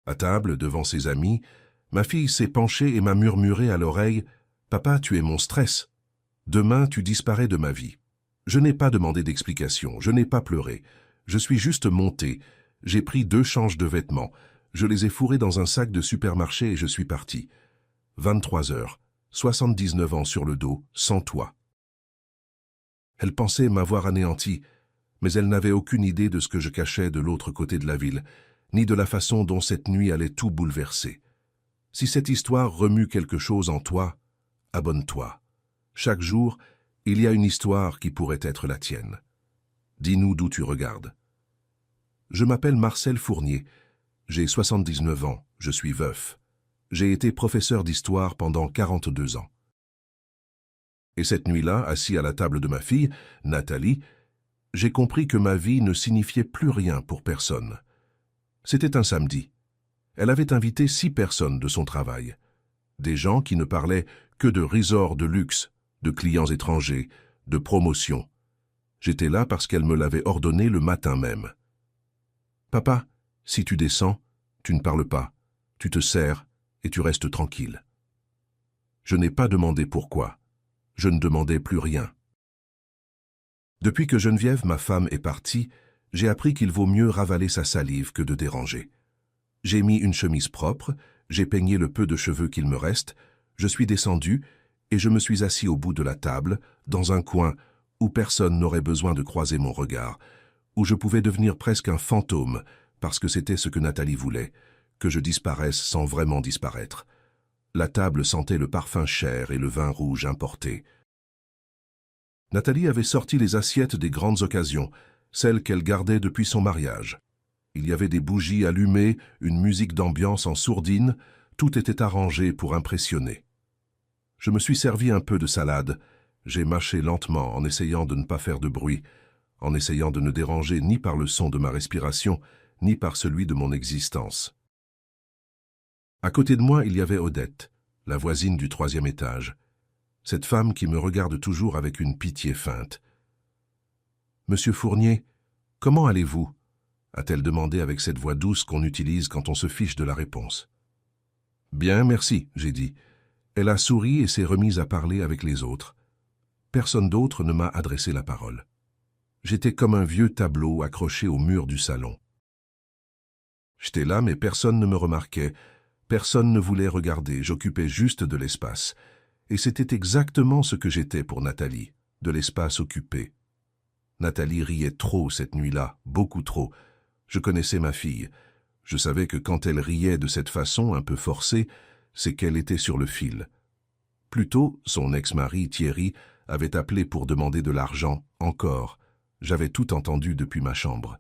À table, devant ses amis, ma fille s'est penchée et m'a murmuré à l'oreille « Papa, tu es mon stress. Demain, tu disparais de ma vie. » Je n'ai pas demandé d'explication, je n'ai pas pleuré. Je suis juste monté. J'ai pris 2 changes de vêtements. Je les ai fourrés dans un sac de supermarché et je suis parti. 23 heures, 79 ans sur le dos, sans toit. Elle pensait m'avoir anéanti, mais elle n'avait aucune idée de ce que je cachais de l'autre côté de la ville, ni de la façon dont cette nuit allait tout bouleverser. Si cette histoire remue quelque chose en toi, abonne-toi. Chaque jour, il y a une histoire qui pourrait être la tienne. Dis-nous d'où tu regardes. Je m'appelle Marcel Fournier. J'ai 79 ans, je suis veuf. J'ai été professeur d'histoire pendant 42 ans. Et cette nuit-là, assis à la table de ma fille, Nathalie, j'ai compris que ma vie ne signifiait plus rien pour personne. C'était un samedi. Elle avait invité 6 personnes de son travail. Des gens qui ne parlaient que de resorts de luxe, de clients étrangers, de promotions. J'étais là parce qu'elle me l'avait ordonné le matin même. « Papa, si tu descends, tu ne parles pas, tu te sers et tu restes tranquille. » Je n'ai pas demandé pourquoi. Je ne demandais plus rien. Depuis que Geneviève, ma femme, est partie, j'ai appris qu'il vaut mieux ravaler sa salive que de déranger. J'ai mis une chemise propre, j'ai peigné le peu de cheveux qu'il me reste, je suis descendu et je me suis assis au bout de la table, dans un coin où personne n'aurait besoin de croiser mon regard, où je pouvais devenir presque un fantôme, parce que c'était ce que Nathalie voulait, que je disparaisse sans vraiment disparaître. La table sentait le parfum cher et le vin rouge importé. Nathalie avait sorti les assiettes des grandes occasions, celles qu'elle gardait depuis son mariage. Il y avait des bougies allumées, une musique d'ambiance en sourdine, tout était arrangé pour impressionner. Je me suis servi un peu de salade, j'ai mâché lentement en essayant de ne pas faire de bruit, en essayant de ne déranger ni par le son de ma respiration, ni par celui de mon existence. À côté de moi, il y avait Odette, la voisine du 3e étage, cette femme qui me regarde toujours avec une pitié feinte. « Monsieur Fournier, comment allez-vous » a-t-elle demandé avec cette voix douce qu'on utilise quand on se fiche de la réponse. « Bien, merci » j'ai dit. Elle a souri et s'est remise à parler avec les autres. Personne d'autre ne m'a adressé la parole. J'étais comme un vieux tableau accroché au mur du salon. J'étais là, mais personne ne me remarquait, personne ne voulait regarder, j'occupais juste de l'espace. Et c'était exactement ce que j'étais pour Nathalie, de l'espace occupé. Nathalie riait trop cette nuit-là, beaucoup trop. Je connaissais ma fille. Je savais que quand elle riait de cette façon un peu forcée, c'est qu'elle était sur le fil. Plus tôt, son ex-mari, Thierry, avait appelé pour demander de l'argent, encore. J'avais tout entendu depuis ma chambre.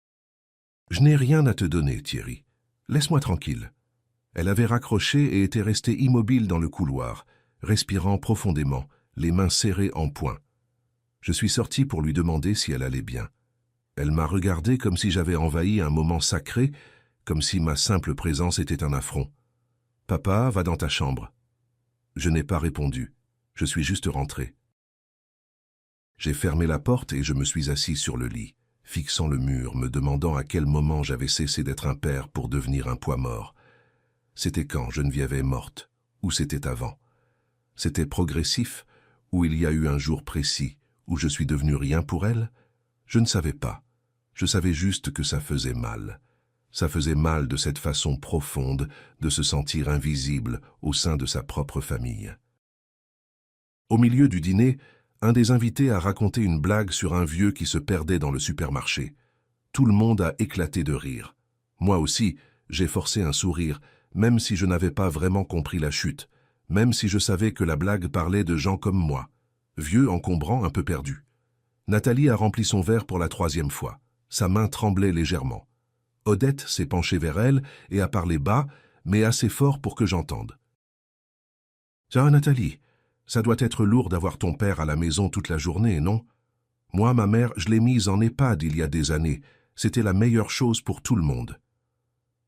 « Je n'ai rien à te donner, Thierry. Laisse-moi tranquille. » Elle avait raccroché et était restée immobile dans le couloir, respirant profondément, les mains serrées en poing. Je suis sorti pour lui demander si elle allait bien. Elle m'a regardé comme si j'avais envahi un moment sacré, comme si ma simple présence était un affront. « Papa, va dans ta chambre. » Je n'ai pas répondu. Je suis juste rentré. J'ai fermé la porte et je me suis assis sur le lit, fixant le mur, me demandant à quel moment j'avais cessé d'être un père pour devenir un poids mort. C'était quand Geneviève est morte, ou c'était avant. C'était progressif, ou il y a eu un jour précis, où je suis devenu rien pour elle. Je ne savais pas. Je savais juste que ça faisait mal. Ça faisait mal de cette façon profonde de se sentir invisible au sein de sa propre famille. Au milieu du dîner, un des invités a raconté une blague sur un vieux qui se perdait dans le supermarché. Tout le monde a éclaté de rire. Moi aussi, j'ai forcé un sourire, même si je n'avais pas vraiment compris la chute, même si je savais que la blague parlait de gens comme moi, vieux, encombrant, un peu perdu. Nathalie a rempli son verre pour la 3e fois. Sa main tremblait légèrement. Odette s'est penchée vers elle et a parlé bas, mais assez fort pour que j'entende. « Tiens, Nathalie, ça doit être lourd d'avoir ton père à la maison toute la journée, non? Moi, ma mère, je l'ai mise en EHPAD il y a des années. C'était la meilleure chose pour tout le monde. »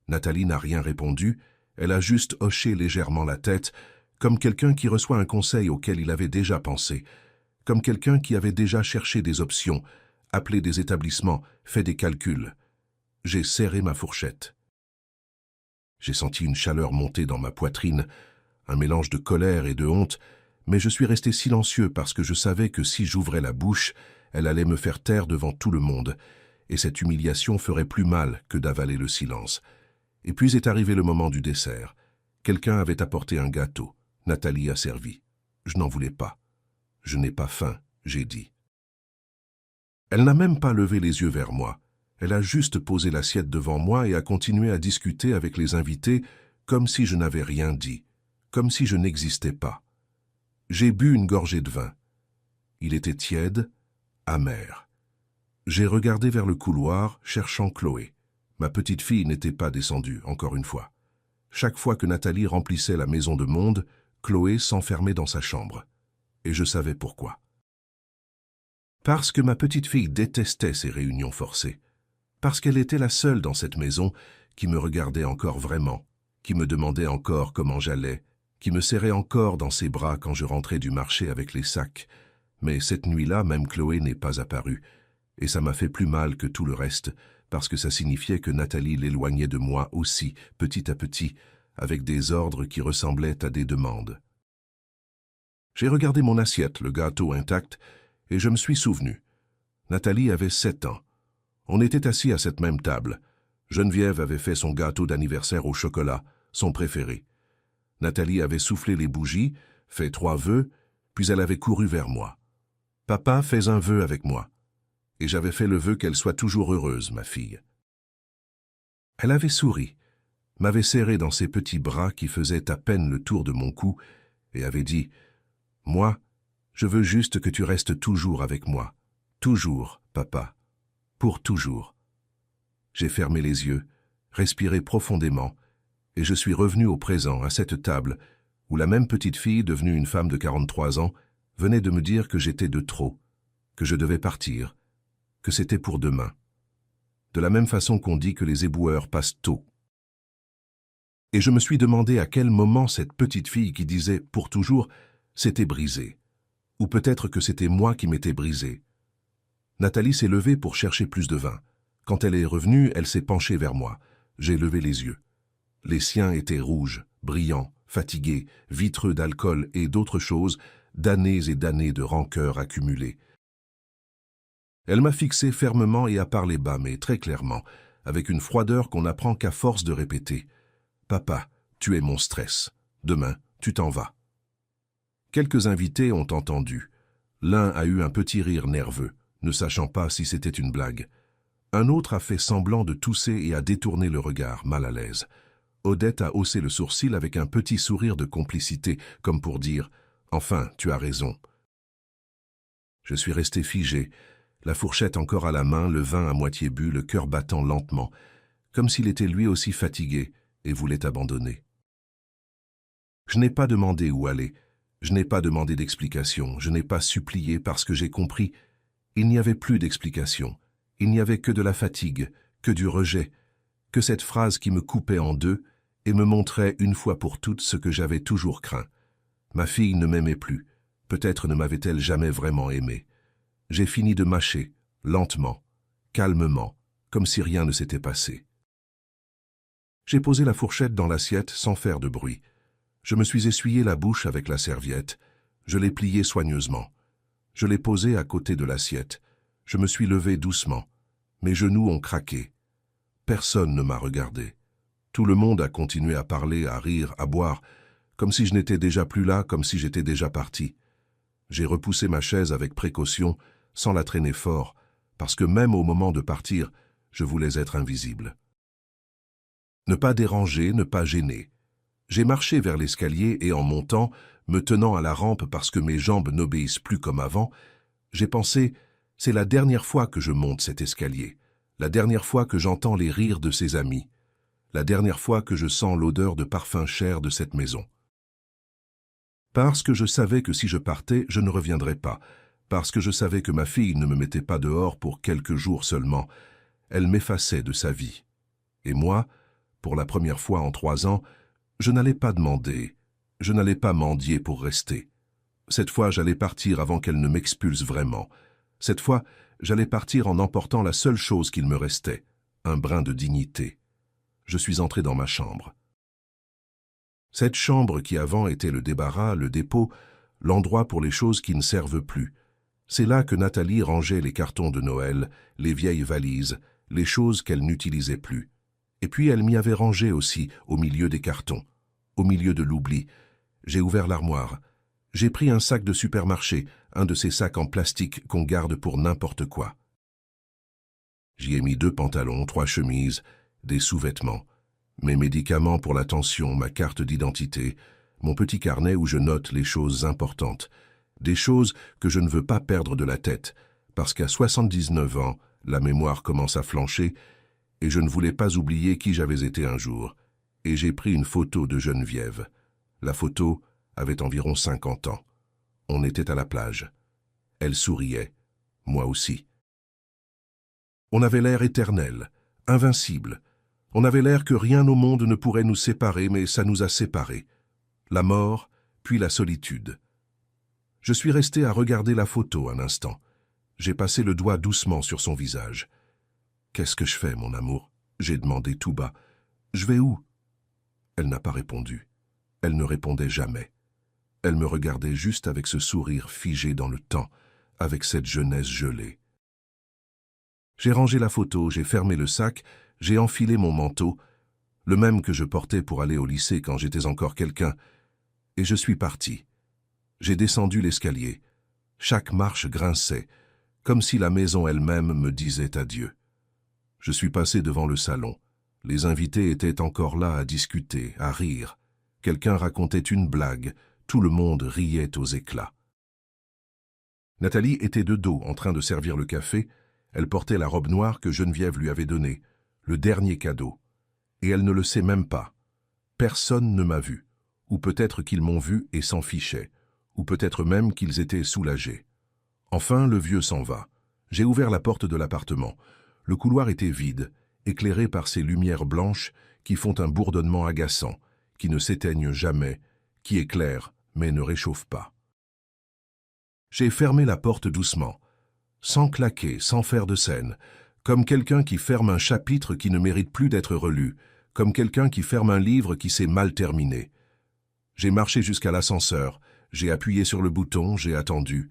Nathalie n'a rien répondu, elle a juste hoché légèrement la tête, comme quelqu'un qui reçoit un conseil auquel il avait déjà pensé, comme quelqu'un qui avait déjà cherché des options, appelé des établissements, fait des calculs. J'ai serré ma fourchette. J'ai senti une chaleur monter dans ma poitrine, un mélange de colère et de honte, mais je suis resté silencieux parce que je savais que si j'ouvrais la bouche, elle allait me faire taire devant tout le monde, et cette humiliation ferait plus mal que d'avaler le silence. Et puis est arrivé le moment du dessert. Quelqu'un avait apporté un gâteau. Nathalie a servi. Je n'en voulais pas. Je n'ai pas faim, j'ai dit. Elle n'a même pas levé les yeux vers moi. Elle a juste posé l'assiette devant moi et a continué à discuter avec les invités comme si je n'avais rien dit, comme si je n'existais pas. J'ai bu une gorgée de vin. Il était tiède, amer. J'ai regardé vers le couloir, cherchant Chloé. Ma petite fille n'était pas descendue, encore une fois. Chaque fois que Nathalie remplissait la maison de monde, Chloé s'enfermait dans sa chambre. Et je savais pourquoi. Parce que ma petite fille détestait ces réunions forcées. Parce qu'elle était la seule dans cette maison qui me regardait encore vraiment, qui me demandait encore comment j'allais, qui me serrait encore dans ses bras quand je rentrais du marché avec les sacs. Mais cette nuit-là, même Chloé n'est pas apparue. Et ça m'a fait plus mal que tout le reste, parce que ça signifiait que Nathalie l'éloignait de moi aussi, petit à petit, avec des ordres qui ressemblaient à des demandes. J'ai regardé mon assiette, le gâteau intact, et je me suis souvenu. Nathalie avait 7 ans. On était assis à cette même table. Geneviève avait fait son gâteau d'anniversaire au chocolat, son préféré. Nathalie avait soufflé les bougies, fait 3 vœux, puis elle avait couru vers moi. « Papa, fais un vœu avec moi. » Et j'avais fait le vœu qu'elle soit toujours heureuse, ma fille. Elle avait souri, m'avait serré dans ses petits bras qui faisaient à peine le tour de mon cou, et avait dit « Moi, je veux juste que tu restes toujours avec moi. Toujours, papa. Pour toujours. » J'ai fermé les yeux, respiré profondément, et je suis revenu au présent, à cette table, où la même petite fille, devenue une femme de 43 ans, venait de me dire que j'étais de trop, que je devais partir, que c'était pour demain. De la même façon qu'on dit que les éboueurs passent tôt. Et je me suis demandé à quel moment cette petite fille qui disait « pour toujours » s'était brisée. Ou peut-être que c'était moi qui m'étais brisé. Nathalie s'est levée pour chercher plus de vin. Quand elle est revenue, elle s'est penchée vers moi. J'ai levé les yeux. Les siens étaient rouges, brillants, fatigués, vitreux d'alcool et d'autres choses, d'années et d'années de rancœur accumulées. Elle m'a fixé fermement et a parlé bas, mais très clairement, avec une froideur qu'on n'apprend qu'à force de répéter. « Papa, tu es mon stress. Demain, tu t'en vas. » Quelques invités ont entendu. L'un a eu un petit rire nerveux, ne sachant pas si c'était une blague. Un autre a fait semblant de tousser et a détourné le regard, mal à l'aise. Odette a haussé le sourcil avec un petit sourire de complicité, comme pour dire « Enfin, tu as raison. » Je suis resté figé, la fourchette encore à la main, le vin à moitié bu, le cœur battant lentement, comme s'il était lui aussi fatigué et voulait abandonner. Je n'ai pas demandé où aller, je n'ai pas demandé d'explication, je n'ai pas supplié parce que j'ai compris. Il n'y avait plus d'explication, il n'y avait que de la fatigue, que du rejet, que cette phrase qui me coupait en deux et me montrait une fois pour toutes ce que j'avais toujours craint. Ma fille ne m'aimait plus, peut-être ne m'avait-elle jamais vraiment aimé. J'ai fini de mâcher, lentement, calmement, comme si rien ne s'était passé. J'ai posé la fourchette dans l'assiette sans faire de bruit. Je me suis essuyé la bouche avec la serviette. Je l'ai pliée soigneusement. Je l'ai posée à côté de l'assiette. Je me suis levé doucement. Mes genoux ont craqué. Personne ne m'a regardé. Tout le monde a continué à parler, à rire, à boire, comme si je n'étais déjà plus là, comme si j'étais déjà parti. J'ai repoussé ma chaise avec précaution, sans la traîner fort, parce que même au moment de partir, je voulais être invisible. Ne pas déranger, ne pas gêner. J'ai marché vers l'escalier et en montant, me tenant à la rampe parce que mes jambes n'obéissent plus comme avant, j'ai pensé, c'est la dernière fois que je monte cet escalier, la dernière fois que j'entends les rires de ses amis, la dernière fois que je sens l'odeur de parfum cher de cette maison. Parce que je savais que si je partais, je ne reviendrais pas, parce que je savais que ma fille ne me mettait pas dehors pour quelques jours seulement, elle m'effaçait de sa vie. Et moi, pour la première fois en 3 ans, je n'allais pas demander, je n'allais pas mendier pour rester. Cette fois, j'allais partir avant qu'elle ne m'expulse vraiment. Cette fois, j'allais partir en emportant la seule chose qu'il me restait, un brin de dignité. Je suis entré dans ma chambre. Cette chambre qui avant était le débarras, le dépôt, l'endroit pour les choses qui ne servent plus. C'est là que Nathalie rangeait les cartons de Noël, les vieilles valises, les choses qu'elle n'utilisait plus. Et puis elle m'y avait rangé aussi, au milieu des cartons, au milieu de l'oubli. J'ai ouvert l'armoire. J'ai pris un sac de supermarché, un de ces sacs en plastique qu'on garde pour n'importe quoi. J'y ai mis 2 pantalons, 3 chemises, des sous-vêtements, mes médicaments pour la tension, ma carte d'identité, mon petit carnet où je note les choses importantes, des choses que je ne veux pas perdre de la tête, parce qu'à 79 ans, la mémoire commence à flancher, et je ne voulais pas oublier qui j'avais été un jour. Et j'ai pris une photo de Geneviève. La photo avait environ 50 ans. On était à la plage. Elle souriait, moi aussi. On avait l'air éternel, invincible. On avait l'air que rien au monde ne pourrait nous séparer, mais ça nous a séparés. La mort, puis la solitude. Je suis resté à regarder la photo un instant. J'ai passé le doigt doucement sur son visage. « Qu'est-ce que je fais, mon amour ?» J'ai demandé tout bas. « Je vais où ?» Elle n'a pas répondu. Elle ne répondait jamais. Elle me regardait juste avec ce sourire figé dans le temps, avec cette jeunesse gelée. J'ai rangé la photo, j'ai fermé le sac, j'ai enfilé mon manteau, le même que je portais pour aller au lycée quand j'étais encore quelqu'un, et je suis parti. J'ai descendu l'escalier. Chaque marche grinçait, comme si la maison elle-même me disait adieu. Je suis passé devant le salon. Les invités étaient encore là à discuter, à rire. Quelqu'un racontait une blague, tout le monde riait aux éclats. Nathalie était de dos en train de servir le café. Elle portait la robe noire que Geneviève lui avait donnée, le dernier cadeau. Et elle ne le sait même pas. Personne ne m'a vu. Ou peut-être qu'ils m'ont vu et s'en fichaient. Ou peut-être même qu'ils étaient soulagés. Enfin, le vieux s'en va. J'ai ouvert la porte de l'appartement. Le couloir était vide, éclairé par ces lumières blanches qui font un bourdonnement agaçant, qui ne s'éteignent jamais, qui éclairent mais ne réchauffent pas. J'ai fermé la porte doucement, sans claquer, sans faire de scène, comme quelqu'un qui ferme un chapitre qui ne mérite plus d'être relu, comme quelqu'un qui ferme un livre qui s'est mal terminé. J'ai marché jusqu'à l'ascenseur, j'ai appuyé sur le bouton, j'ai attendu.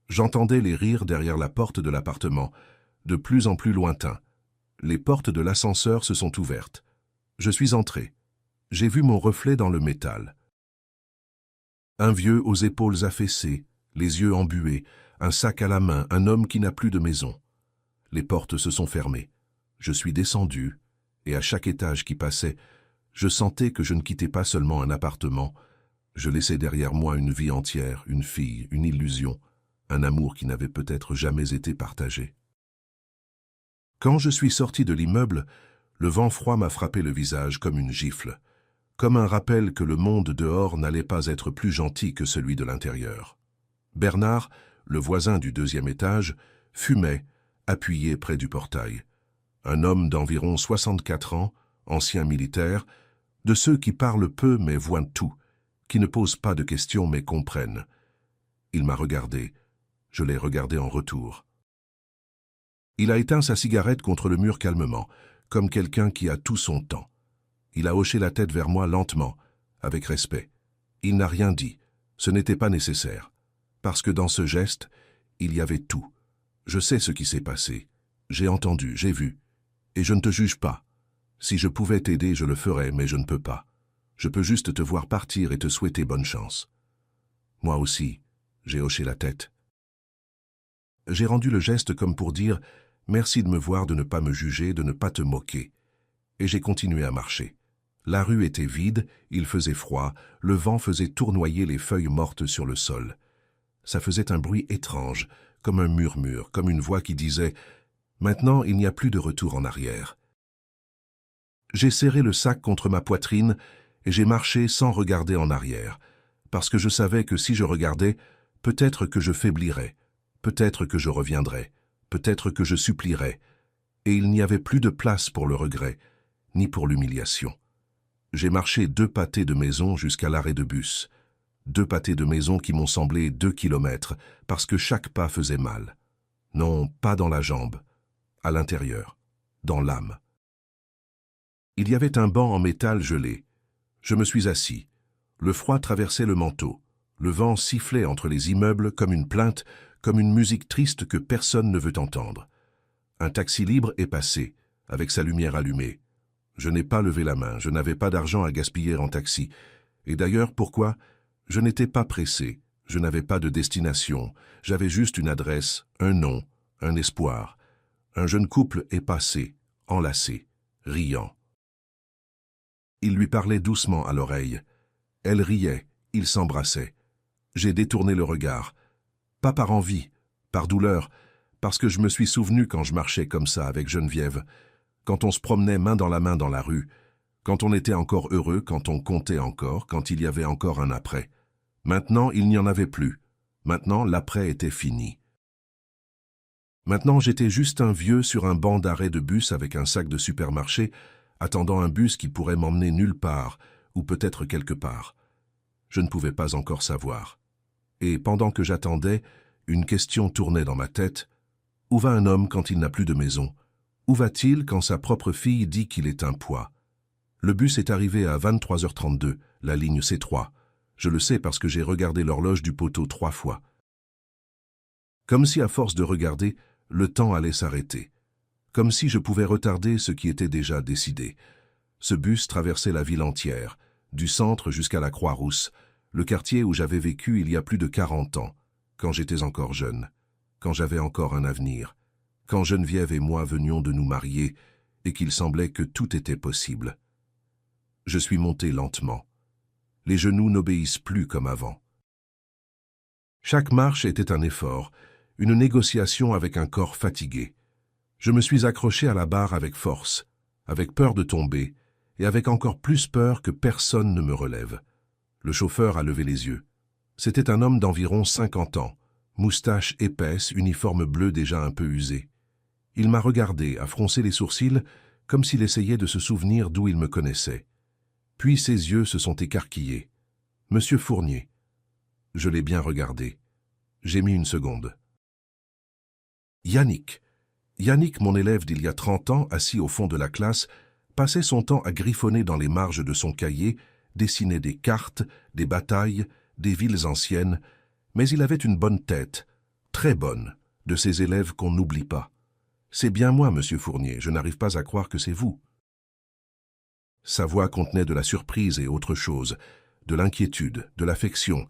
J'entendais les rires derrière la porte de l'appartement, de plus en plus lointains. Les portes de l'ascenseur se sont ouvertes. Je suis entré. J'ai vu mon reflet dans le métal. Un vieux aux épaules affaissées, les yeux embués, un sac à la main, un homme qui n'a plus de maison. Les portes se sont fermées. Je suis descendu, et à chaque étage qui passait, je sentais que je ne quittais pas seulement un appartement, je laissais derrière moi une vie entière, une fille, une illusion, un amour qui n'avait peut-être jamais été partagé. Quand je suis sorti de l'immeuble, le vent froid m'a frappé le visage comme une gifle, comme un rappel que le monde dehors n'allait pas être plus gentil que celui de l'intérieur. Bernard, le voisin du 2e étage, fumait, appuyé près du portail. Un homme d'environ 64 ans, ancien militaire, de ceux qui parlent peu mais voient tout, qui ne posent pas de questions mais comprennent. Il m'a regardé, je l'ai regardé en retour. Il a éteint sa cigarette contre le mur calmement, comme quelqu'un qui a tout son temps. Il a hoché la tête vers moi lentement, avec respect. Il n'a rien dit, ce n'était pas nécessaire, parce que dans ce geste, il y avait tout. Je sais ce qui s'est passé, j'ai entendu, j'ai vu, et je ne te juge pas. Si je pouvais t'aider, je le ferais, mais je ne peux pas. Je peux juste te voir partir et te souhaiter bonne chance. Moi aussi, j'ai hoché la tête. J'ai rendu le geste comme pour dire « Merci de me voir, de ne pas me juger, de ne pas te moquer ». Et j'ai continué à marcher. La rue était vide, il faisait froid, le vent faisait tournoyer les feuilles mortes sur le sol. Ça faisait un bruit étrange, comme un murmure, comme une voix qui disait « Maintenant, il n'y a plus de retour en arrière ». J'ai serré le sac contre ma poitrine et j'ai marché sans regarder en arrière, parce que je savais que si je regardais, peut-être que je faiblirais, peut-être que je reviendrais, peut-être que je supplierais, et il n'y avait plus de place pour le regret, ni pour l'humiliation. J'ai marché 2 pâtés de maison jusqu'à l'arrêt de bus, 2 pâtés de maison qui m'ont semblé 2 kilomètres, parce que chaque pas faisait mal. Non, pas dans la jambe, à l'intérieur, dans l'âme. Il y avait un banc en métal gelé. Je me suis assis. Le froid traversait le manteau. Le vent sifflait entre les immeubles comme une plainte, comme une musique triste que personne ne veut entendre. Un taxi libre est passé, avec sa lumière allumée. Je n'ai pas levé la main, je n'avais pas d'argent à gaspiller en taxi. Et d'ailleurs, pourquoi? Je n'étais pas pressé, je n'avais pas de destination, j'avais juste une adresse, un nom, un espoir. Un jeune couple est passé, enlacé, riant. Il lui parlait doucement à l'oreille. Elle riait, ils s'embrassaient. J'ai détourné le regard. Pas par envie, par douleur, parce que je me suis souvenu quand je marchais comme ça avec Geneviève, quand on se promenait main dans la rue, quand on était encore heureux, quand on comptait encore, quand il y avait encore un après. Maintenant, il n'y en avait plus. Maintenant, l'après était fini. Maintenant, j'étais juste un vieux sur un banc d'arrêt de bus avec un sac de supermarché, attendant un bus qui pourrait m'emmener nulle part, ou peut-être quelque part. Je ne pouvais pas encore savoir. Et pendant que j'attendais, une question tournait dans ma tête. Où va un homme quand il n'a plus de maison? Où va-t-il quand sa propre fille dit qu'il est un poids? Le bus est arrivé à 23h32, la ligne C3. Je le sais parce que j'ai regardé l'horloge du poteau 3 fois. Comme si à force de regarder, le temps allait s'arrêter. Comme si je pouvais retarder ce qui était déjà décidé. Ce bus traversait la ville entière, du centre jusqu'à la Croix-Rousse, le quartier où j'avais vécu il y a plus de 40 ans, quand j'étais encore jeune, quand j'avais encore un avenir, quand Geneviève et moi venions de nous marier et qu'il semblait que tout était possible. Je suis monté lentement. Les genoux n'obéissent plus comme avant. Chaque marche était un effort, une négociation avec un corps fatigué. Je me suis accroché à la barre avec force, avec peur de tomber, et avec encore plus peur que personne ne me relève. Le chauffeur a levé les yeux. C'était un homme d'environ 50 ans, moustache épaisse, uniforme bleu déjà un peu usé. Il m'a regardé, a froncé les sourcils, comme s'il essayait de se souvenir d'où il me connaissait. Puis ses yeux se sont écarquillés. « Monsieur Fournier ». Je l'ai bien regardé. J'ai mis une seconde. « Yannick ». Yannick, mon élève d'il y a 30 ans, assis au fond de la classe, passait son temps à griffonner dans les marges de son cahier, dessiner des cartes, des batailles, des villes anciennes, mais il avait une bonne tête, très bonne, de ces élèves qu'on n'oublie pas. C'est bien moi, monsieur Fournier, je n'arrive pas à croire que c'est vous. Sa voix contenait de la surprise et autre chose, de l'inquiétude, de l'affection,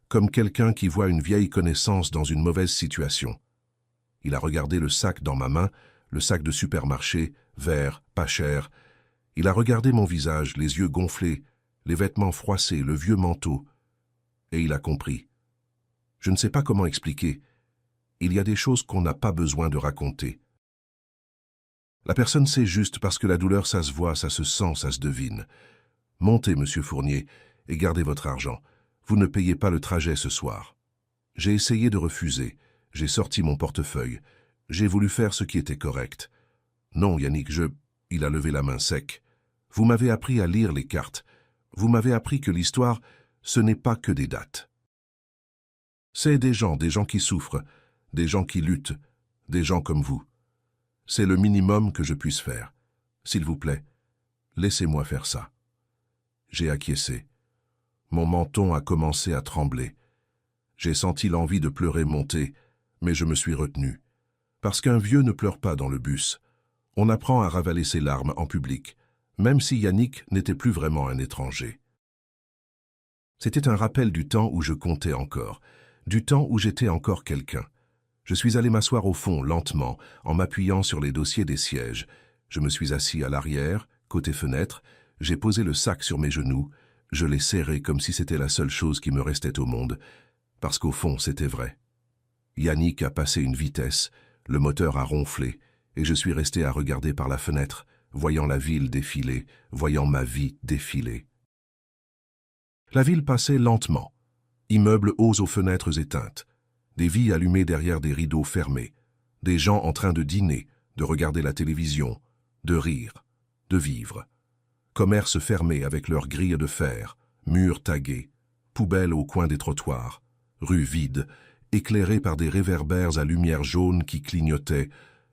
comme quelqu'un qui voit une vieille connaissance dans une mauvaise situation. Il a regardé le sac dans ma main, le sac de supermarché, vert, pas cher. Il a regardé mon visage, les yeux gonflés, les vêtements froissés, le vieux manteau. Et il a compris. Je ne sais pas comment expliquer. Il y a des choses qu'on n'a pas besoin de raconter. La personne sait juste parce que la douleur, ça se voit, ça se sent, ça se devine. Montez, monsieur Fournier, et gardez votre argent. Vous ne payez pas le trajet ce soir. J'ai essayé de refuser. J'ai sorti mon portefeuille. J'ai voulu faire ce qui était correct. Non, Yannick, Il a levé la main sec. Vous m'avez appris à lire les cartes. Vous m'avez appris que l'histoire, ce n'est pas que des dates. C'est des gens qui souffrent, des gens qui luttent, des gens comme vous. C'est le minimum que je puisse faire. S'il vous plaît, laissez-moi faire ça. J'ai acquiescé. Mon menton a commencé à trembler. J'ai senti l'envie de pleurer monter, mais je me suis retenu. Parce qu'un vieux ne pleure pas dans le bus. On apprend à ravaler ses larmes en public, même si Yannick n'était plus vraiment un étranger. C'était un rappel du temps où je comptais encore, du temps où j'étais encore quelqu'un. Je suis allé m'asseoir au fond, lentement, en m'appuyant sur les dossiers des sièges. Je me suis assis à l'arrière, côté fenêtre, j'ai posé le sac sur mes genoux, je l'ai serré comme si c'était la seule chose qui me restait au monde, parce qu'au fond, c'était vrai. Yannick a passé une vitesse, le moteur a ronflé, et je suis resté à regarder par la fenêtre, voyant la ville défiler, voyant ma vie défiler. La ville passait lentement, immeubles hauts aux fenêtres éteintes, des vies allumées derrière des rideaux fermés, des gens en train de dîner, de regarder la télévision, de rire, de vivre. Commerces fermés avec leurs grilles de fer, murs tagués, poubelles au coin des trottoirs, rues vides, éclairées par des réverbères à lumière jaune qui clignotaient,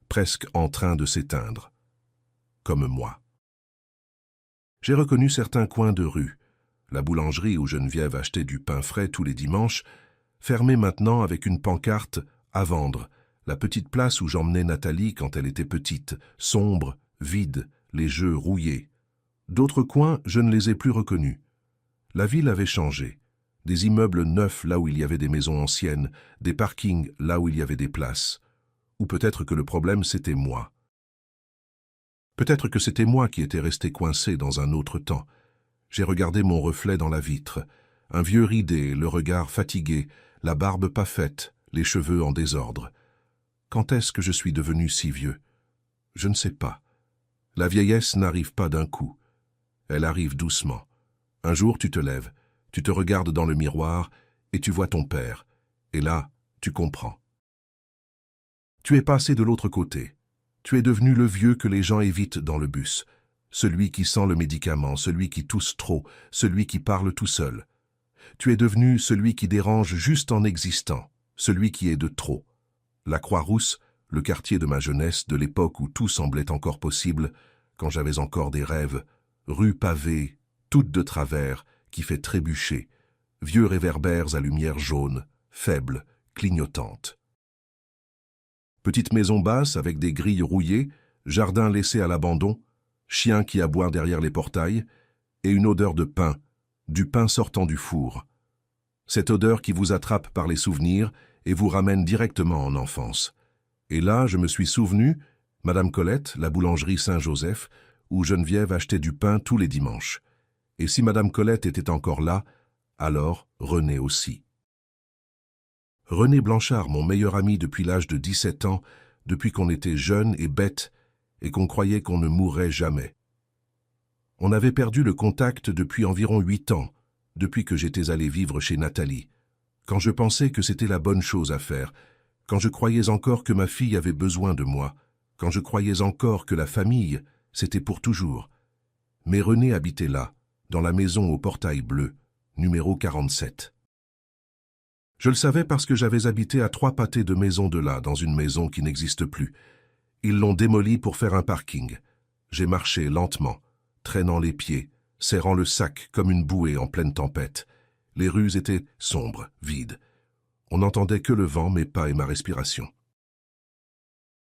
presque en train de s'éteindre. Comme moi. J'ai reconnu certains coins de rue, la boulangerie où Geneviève achetait du pain frais tous les dimanches, fermait maintenant avec une pancarte « À vendre », la petite place où j'emmenais Nathalie quand elle était petite, sombre, vide, les jeux rouillés. D'autres coins, je ne les ai plus reconnus. La ville avait changé. Des immeubles neufs là où il y avait des maisons anciennes, des parkings là où il y avait des places. Ou peut-être que le problème c'était moi. Peut-être que c'était moi qui étais resté coincé dans un autre temps. J'ai regardé mon reflet dans la vitre. Un vieux ridé, le regard fatigué, la barbe pas faite, les cheveux en désordre. Quand est-ce que je suis devenu si vieux? Je ne sais pas. La vieillesse n'arrive pas d'un coup. Elle arrive doucement. Un jour tu te lèves, tu te regardes dans le miroir et tu vois ton père. Et là, tu comprends. Tu es passé de l'autre côté. Tu es devenu le vieux que les gens évitent dans le bus. Celui qui sent le médicament, celui qui tousse trop, celui qui parle tout seul. Tu es devenu celui qui dérange juste en existant, celui qui est de trop. La Croix-Rousse, le quartier de ma jeunesse, de l'époque où tout semblait encore possible, quand j'avais encore des rêves, rue pavée, toute de travers, qui fait trébucher, vieux réverbères à lumière jaune, faibles, clignotantes. Petite maison basse avec des grilles rouillées, jardin laissé à l'abandon, chien qui aboie derrière les portails, et une odeur de pain, du pain sortant du four. Cette odeur qui vous attrape par les souvenirs et vous ramène directement en enfance. Et là, je me suis souvenu, Madame Colette, la boulangerie Saint-Joseph, où Geneviève achetait du pain tous les dimanches. Et si Madame Colette était encore là, alors René aussi. René Blanchard, mon meilleur ami depuis l'âge de 17 ans, depuis qu'on était jeune et bête, et qu'on croyait qu'on ne mourrait jamais. On avait perdu le contact depuis environ 8 ans, depuis que j'étais allé vivre chez Nathalie, quand je pensais que c'était la bonne chose à faire, quand je croyais encore que ma fille avait besoin de moi, quand je croyais encore que la famille, c'était pour toujours. Mais René habitait là, dans la maison au portail bleu, numéro 47. Je le savais parce que j'avais habité à 3 pâtés de maison de là, dans une maison qui n'existe plus. Ils l'ont démolie pour faire un parking. J'ai marché lentement, traînant les pieds, serrant le sac comme une bouée en pleine tempête. Les rues étaient sombres, vides. On n'entendait que le vent, mes pas et ma respiration.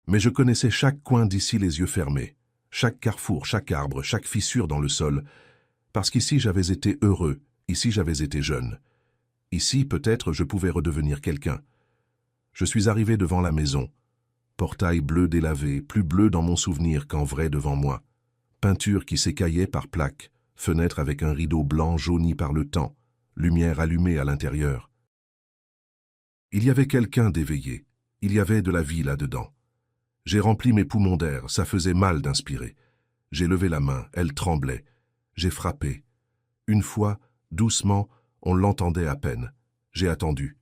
Mais je connaissais chaque coin d'ici les yeux fermés, chaque carrefour, chaque arbre, chaque fissure dans le sol, parce qu'ici j'avais été heureux, ici j'avais été jeune. Ici, peut-être, je pouvais redevenir quelqu'un. Je suis arrivé devant la maison. Portail bleu délavé, plus bleu dans mon souvenir qu'en vrai devant moi. Peinture qui s'écaillait par plaques, fenêtre avec un rideau blanc jauni par le temps, lumière allumée à l'intérieur. Il y avait quelqu'un d'éveillé, il y avait de la vie là-dedans. J'ai rempli mes poumons d'air, ça faisait mal d'inspirer. J'ai levé la main, elle tremblait. J'ai frappé. Une fois, doucement, on l'entendait à peine. J'ai attendu.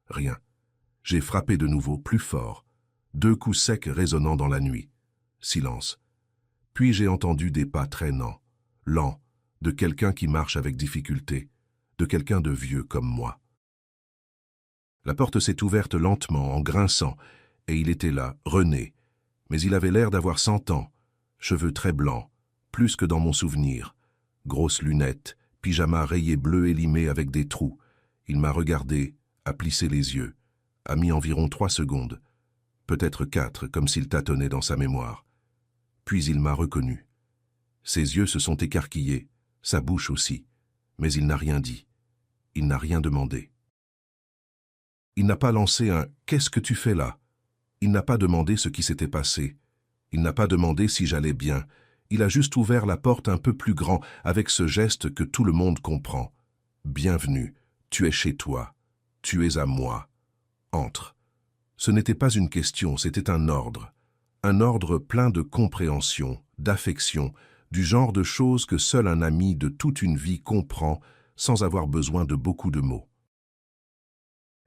Rien. J'ai frappé de nouveau, plus fort. 2 coups secs résonnant dans la nuit. Silence. Puis j'ai entendu des pas traînants, lents, de quelqu'un qui marche avec difficulté, de quelqu'un de vieux comme moi. La porte s'est ouverte lentement, en grinçant, et il était là, René. Mais il avait l'air d'avoir 100 ans, cheveux très blancs, plus que dans mon souvenir. Grosses lunettes, pyjama rayé bleu élimé avec des trous. Il m'a regardé, a plissé les yeux, a mis environ 3 secondes, peut-être 4, comme s'il tâtonnait dans sa mémoire. Puis il m'a reconnu. Ses yeux se sont écarquillés, sa bouche aussi, mais il n'a rien dit. Il n'a rien demandé. Il n'a pas lancé un « Qu'est-ce que tu fais là ?» Il n'a pas demandé ce qui s'était passé. Il n'a pas demandé si j'allais bien. Il a juste ouvert la porte un peu plus grand, avec ce geste que tout le monde comprend. « Bienvenue, tu es chez toi, tu es à moi. Entre. » Ce n'était pas une question, c'était un ordre plein de compréhension, d'affection, du genre de choses que seul un ami de toute une vie comprend sans avoir besoin de beaucoup de mots.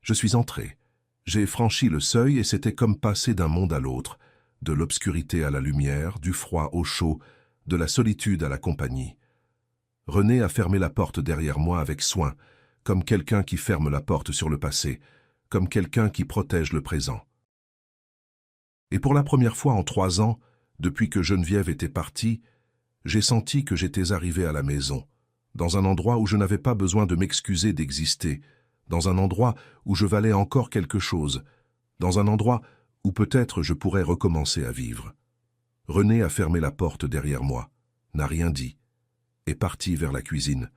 Je suis entré. J'ai franchi le seuil et c'était comme passer d'un monde à l'autre, de l'obscurité à la lumière, du froid au chaud, de la solitude à la compagnie. René a fermé la porte derrière moi avec soin, comme quelqu'un qui ferme la porte sur le passé, comme quelqu'un qui protège le présent. Et pour la première fois en 3 ans, depuis que Geneviève était partie, j'ai senti que j'étais arrivé à la maison, dans un endroit où je n'avais pas besoin de m'excuser d'exister, dans un endroit où je valais encore quelque chose, dans un endroit où peut-être je pourrais recommencer à vivre. René a fermé la porte derrière moi, n'a rien dit, est parti vers la cuisine.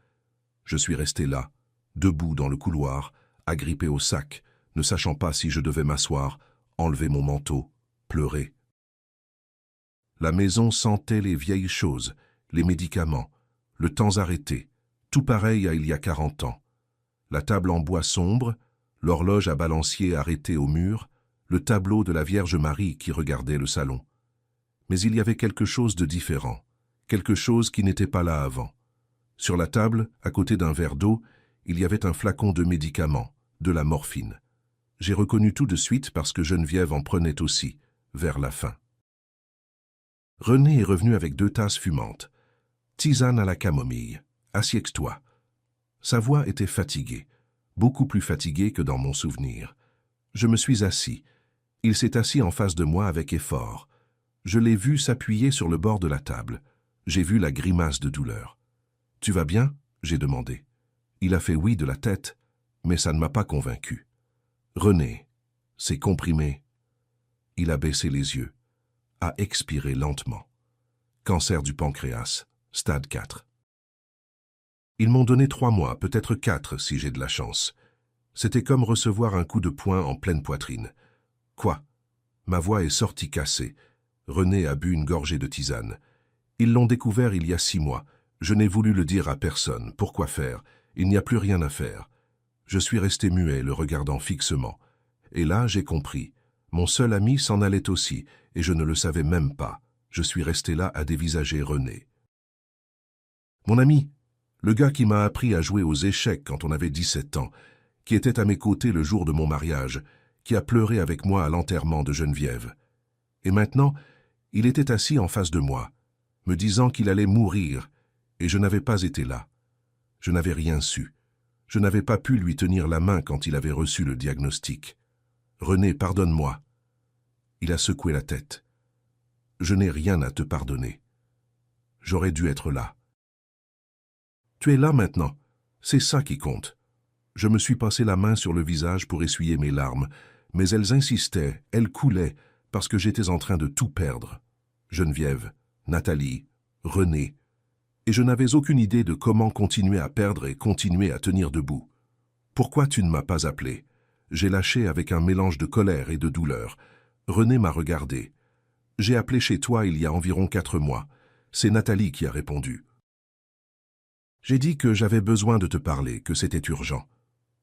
Je suis resté là, debout dans le couloir, agrippé au sac, ne sachant pas si je devais m'asseoir, enlever mon manteau, pleurer. La maison sentait les vieilles choses, les médicaments, le temps arrêté, tout pareil à il y a 40 ans. La table en bois sombre, l'horloge à balancier arrêtée au mur, le tableau de la Vierge Marie qui regardait le salon. Mais il y avait quelque chose de différent, quelque chose qui n'était pas là avant. Sur la table, à côté d'un verre d'eau, il y avait un flacon de médicaments, de la morphine. J'ai reconnu tout de suite parce que Geneviève en prenait aussi, vers la fin. René est revenu avec 2 tasses fumantes. Tisane à la camomille. Assieds-toi. Sa voix était fatiguée, beaucoup plus fatiguée que dans mon souvenir. Je me suis assis. Il s'est assis en face de moi avec effort. Je l'ai vu s'appuyer sur le bord de la table. J'ai vu la grimace de douleur. « Tu vas bien ?» j'ai demandé. Il a fait oui de la tête, mais ça ne m'a pas convaincu. « René, c'est comprimé. » Il a baissé les yeux, a expiré lentement. Cancer du pancréas, stade 4. Ils m'ont donné 3 mois, peut-être 4 si j'ai de la chance. C'était comme recevoir un coup de poing en pleine poitrine. Quoi? Ma voix est sortie cassée. René a bu une gorgée de tisane. Ils l'ont découvert il y a 6 mois. Je n'ai voulu le dire à personne. Pourquoi faire? Il n'y a plus rien à faire. Je suis resté muet, le regardant fixement. Et là, j'ai compris. Mon seul ami s'en allait aussi, et je ne le savais même pas. Je suis resté là à dévisager René. Mon ami, le gars qui m'a appris à jouer aux échecs quand on avait 17 ans, qui était à mes côtés le jour de mon mariage, qui a pleuré avec moi à l'enterrement de Geneviève. Et maintenant, il était assis en face de moi, me disant qu'il allait mourir, et je n'avais pas été là. Je n'avais rien su. Je n'avais pas pu lui tenir la main quand il avait reçu le diagnostic. « René, pardonne-moi. » Il a secoué la tête. « Je n'ai rien à te pardonner. J'aurais dû être là. » Tu es là maintenant. C'est ça qui compte. Je me suis passé la main sur le visage pour essuyer mes larmes, mais elles insistaient, elles coulaient, parce que j'étais en train de tout perdre. Geneviève, Nathalie, René. Et je n'avais aucune idée de comment continuer à perdre et continuer à tenir debout. Pourquoi tu ne m'as pas appelé? J'ai lâché avec un mélange de colère et de douleur. René m'a regardé. J'ai appelé chez toi il y a environ 4 mois. C'est Nathalie qui a répondu. J'ai dit que j'avais besoin de te parler, que c'était urgent.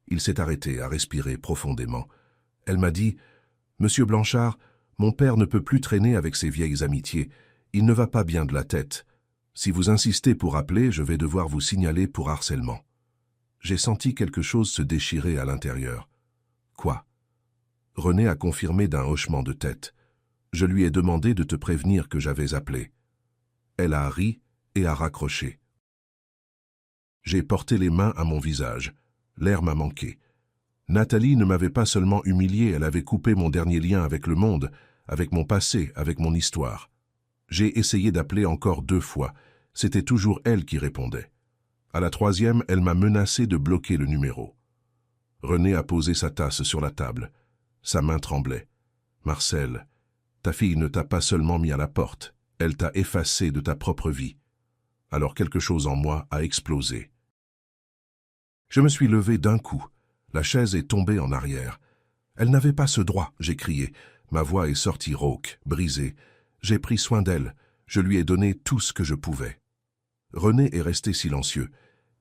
Il s'est arrêté à respirer profondément. Elle m'a dit « Monsieur Blanchard, mon père ne peut plus traîner avec ses vieilles amitiés. Il ne va pas bien de la tête. Si vous insistez pour appeler, je vais devoir vous signaler pour harcèlement. » J'ai senti quelque chose se déchirer à l'intérieur. Quoi? René a confirmé d'un hochement de tête. Je lui ai demandé de te prévenir que j'avais appelé. Elle a ri et a raccroché. J'ai porté les mains à mon visage. L'air m'a manqué. Nathalie ne m'avait pas seulement humilié, elle avait coupé mon dernier lien avec le monde, avec mon passé, avec mon histoire. J'ai essayé d'appeler encore 2 fois. C'était toujours elle qui répondait. À la 3e, elle m'a menacé de bloquer le numéro. René a posé sa tasse sur la table. Sa main tremblait. « Marcel, ta fille ne t'a pas seulement mis à la porte, elle t'a effacé de ta propre vie. » Alors quelque chose en moi a explosé. Je me suis levé d'un coup. La chaise est tombée en arrière. « Elle n'avait pas ce droit !» j'ai crié. Ma voix est sortie rauque, brisée. J'ai pris soin d'elle. Je lui ai donné tout ce que je pouvais. René est resté silencieux.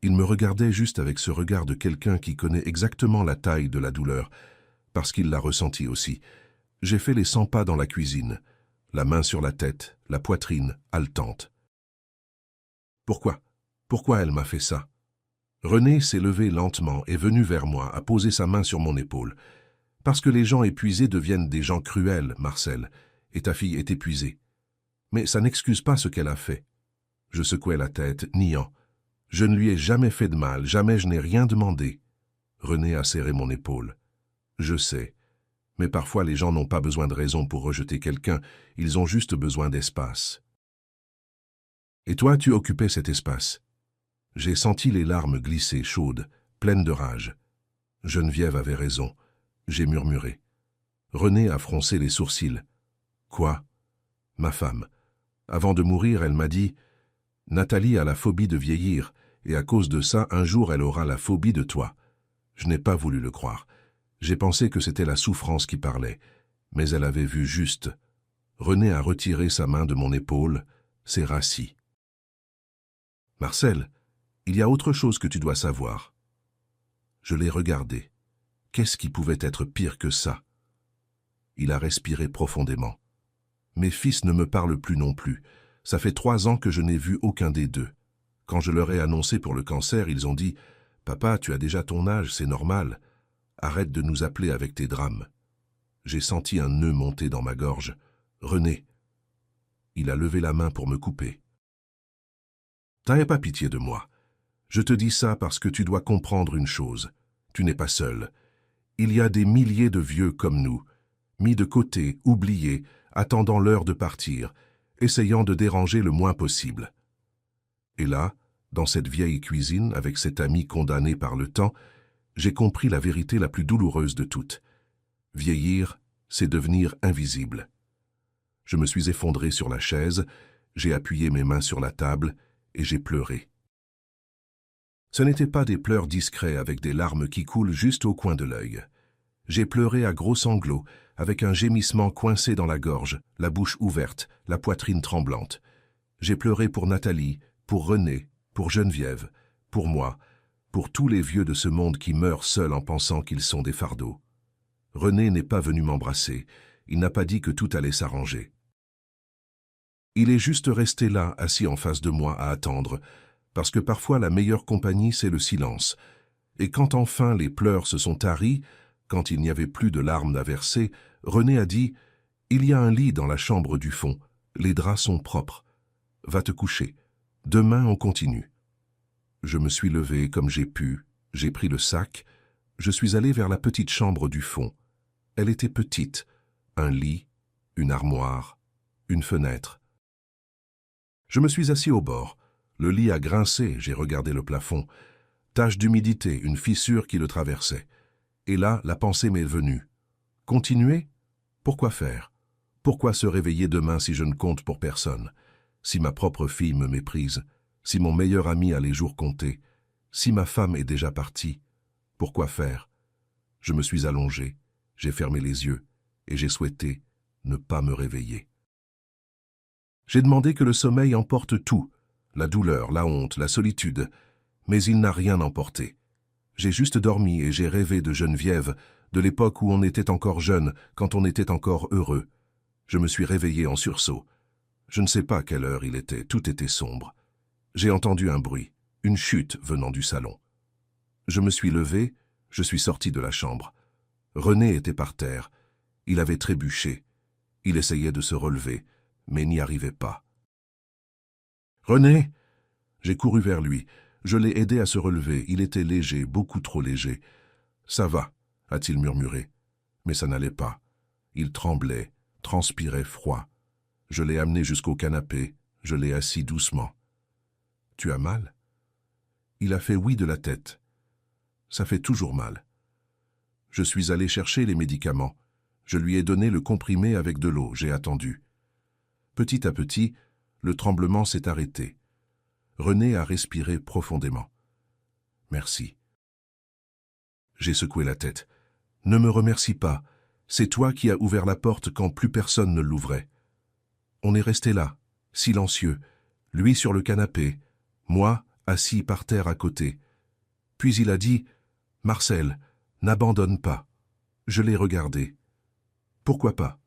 Il me regardait juste avec ce regard de quelqu'un qui connaît exactement la taille de la douleur, parce qu'il l'a ressenti aussi. J'ai fait les 100 pas dans la cuisine, la main sur la tête, la poitrine haletante. Pourquoi? Pourquoi elle m'a fait ça? René s'est levé lentement, est venu vers moi, a posé sa main sur mon épaule. Parce que les gens épuisés deviennent des gens cruels, Marcel, et ta fille est épuisée. Mais ça n'excuse pas ce qu'elle a fait. Je secouai la tête, niant. Je ne lui ai jamais fait de mal, jamais je n'ai rien demandé. René a serré mon épaule. Je sais, mais parfois les gens n'ont pas besoin de raison pour rejeter quelqu'un, ils ont juste besoin d'espace. Et toi, tu occupais cet espace. J'ai senti les larmes glisser chaudes, pleines de rage. Geneviève avait raison. J'ai murmuré. René a froncé les sourcils. Quoi? Ma femme. Avant de mourir, elle m'a dit « Nathalie a la phobie de vieillir, et à cause de ça, un jour elle aura la phobie de toi. » Je n'ai pas voulu le croire. J'ai pensé que c'était la souffrance qui parlait, mais elle avait vu juste. René a retiré sa main de mon épaule, s'est rassis. « Marcel, il y a autre chose que tu dois savoir. » Je l'ai regardé. Qu'est-ce qui pouvait être pire que ça? Il a respiré profondément. Mes fils ne me parlent plus non plus. Ça fait 3 ans que je n'ai vu aucun des deux. Quand je leur ai annoncé pour le cancer, ils ont dit « Papa, tu as déjà ton âge, c'est normal. Arrête de nous appeler avec tes drames. » J'ai senti un nœud monter dans ma gorge. « René !» Il a levé la main pour me couper. « T'as pas pitié de moi. Je te dis ça parce que tu dois comprendre une chose. Tu n'es pas seul. Il y a des milliers de vieux comme nous, mis de côté, oubliés, attendant l'heure de partir, essayant de déranger le moins possible. » Et là, dans cette vieille cuisine, avec cet ami condamné par le temps, j'ai compris la vérité la plus douloureuse de toutes. Vieillir, c'est devenir invisible. Je me suis effondré sur la chaise, j'ai appuyé mes mains sur la table et j'ai pleuré. Ce n'étaient pas des pleurs discrets avec des larmes qui coulent juste au coin de l'œil. J'ai pleuré à gros sanglots, avec un gémissement coincé dans la gorge, la bouche ouverte, la poitrine tremblante. J'ai pleuré pour Nathalie, pour René, pour Geneviève, pour moi, pour tous les vieux de ce monde qui meurent seuls en pensant qu'ils sont des fardeaux. René n'est pas venu m'embrasser, il n'a pas dit que tout allait s'arranger. Il est juste resté là, assis en face de moi à attendre, parce que parfois la meilleure compagnie c'est le silence. Et quand enfin les pleurs se sont taris, quand il n'y avait plus de larmes à verser, René a dit « Il y a un lit dans la chambre du fond, les draps sont propres. Va te coucher. Demain on continue. » Je me suis levé comme j'ai pu, j'ai pris le sac, je suis allé vers la petite chambre du fond. Elle était petite, un lit, une armoire, une fenêtre. Je me suis assis au bord. Le lit a grincé, j'ai regardé le plafond. Tache d'humidité, une fissure qui le traversait. Et là, la pensée m'est venue. Continuer? Pourquoi faire? Pourquoi se réveiller demain si je ne compte pour personne? Si ma propre fille me méprise? Si mon meilleur ami a les jours comptés? Si ma femme est déjà partie? Pourquoi faire? Je me suis allongé, j'ai fermé les yeux et j'ai souhaité ne pas me réveiller. J'ai demandé que le sommeil emporte tout, la douleur, la honte, la solitude, mais il n'a rien emporté. J'ai juste dormi et j'ai rêvé de Geneviève, de l'époque où on était encore jeune, quand on était encore heureux. Je me suis réveillé en sursaut. Je ne sais pas quelle heure il était, tout était sombre. J'ai entendu un bruit, une chute venant du salon. Je me suis levé, je suis sorti de la chambre. René était par terre. Il avait trébuché. Il essayait de se relever, mais n'y arrivait pas. « René !» J'ai couru vers lui. Je l'ai aidé à se relever. Il était léger, beaucoup trop léger. « Ça va », a-t-il murmuré. Mais ça n'allait pas. Il tremblait, transpirait froid. Je l'ai amené jusqu'au canapé. Je l'ai assis doucement. « Tu as mal ?» Il a fait oui de la tête. « Ça fait toujours mal. » Je suis allé chercher les médicaments. Je lui ai donné le comprimé avec de l'eau. J'ai attendu. Petit à petit, le tremblement s'est arrêté. René a respiré profondément. « Merci. » J'ai secoué la tête. « Ne me remercie pas. C'est toi qui as ouvert la porte quand plus personne ne l'ouvrait. » On est resté là, silencieux, lui sur le canapé, moi assis par terre à côté. Puis il a dit « Marcel, n'abandonne pas. » Je l'ai regardé. « Pourquoi pas ?»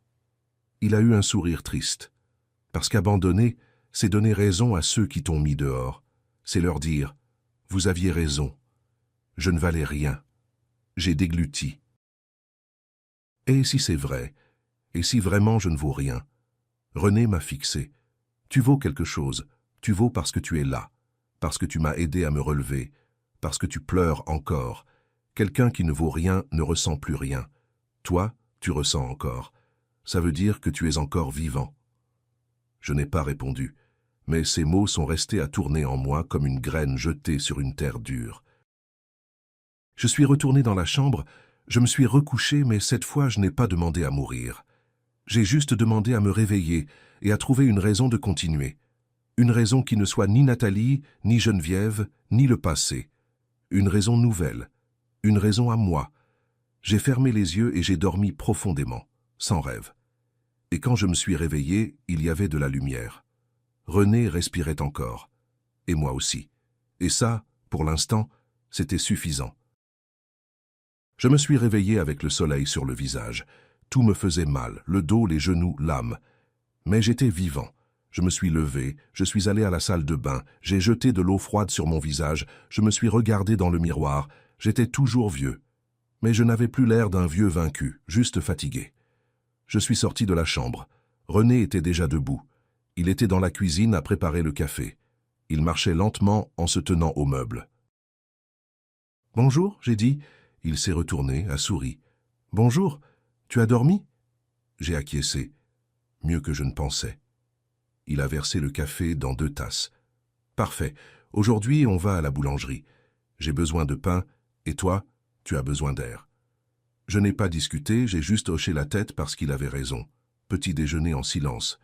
Il a eu un sourire triste. Parce qu'abandonner, c'est donner raison à ceux qui t'ont mis dehors. C'est leur dire « Vous aviez raison. Je ne valais rien. J'ai dégluti. » Et si c'est vrai, et si vraiment je ne vaux rien? René m'a fixé. Tu vaux quelque chose. Tu vaux parce que tu es là, parce que tu m'as aidé à me relever, parce que tu pleures encore. Quelqu'un qui ne vaut rien ne ressent plus rien. Toi, tu ressens encore. Ça veut dire que tu es encore vivant. Je n'ai pas répondu. Mais ces mots sont restés à tourner en moi comme une graine jetée sur une terre dure. Je suis retourné dans la chambre, je me suis recouché, mais cette fois je n'ai pas demandé à mourir. J'ai juste demandé à me réveiller et à trouver une raison de continuer. Une raison qui ne soit ni Nathalie, ni Geneviève, ni le passé. Une raison nouvelle. Une raison à moi. J'ai fermé les yeux et j'ai dormi profondément, sans rêve. Et quand je me suis réveillé, il y avait de la lumière. René respirait encore. Et moi aussi. Et ça, pour l'instant, c'était suffisant. Je me suis réveillé avec le soleil sur le visage. Tout me faisait mal, le dos, les genoux, l'âme. Mais j'étais vivant. Je me suis levé, je suis allé à la salle de bain, j'ai jeté de l'eau froide sur mon visage, je me suis regardé dans le miroir. J'étais toujours vieux. Mais je n'avais plus l'air d'un vieux vaincu, juste fatigué. Je suis sorti de la chambre. René était déjà debout. Il était dans la cuisine à préparer le café. Il marchait lentement en se tenant aux meubles. « Bonjour », j'ai dit. Il s'est retourné, a souri. « Bonjour, tu as dormi ?» J'ai acquiescé. Mieux que je ne pensais. Il a versé le café dans 2 tasses. « Parfait. Aujourd'hui, on va à la boulangerie. J'ai besoin de pain, et toi, tu as besoin d'air. » Je n'ai pas discuté, j'ai juste hoché la tête parce qu'il avait raison. Petit déjeuner en silence.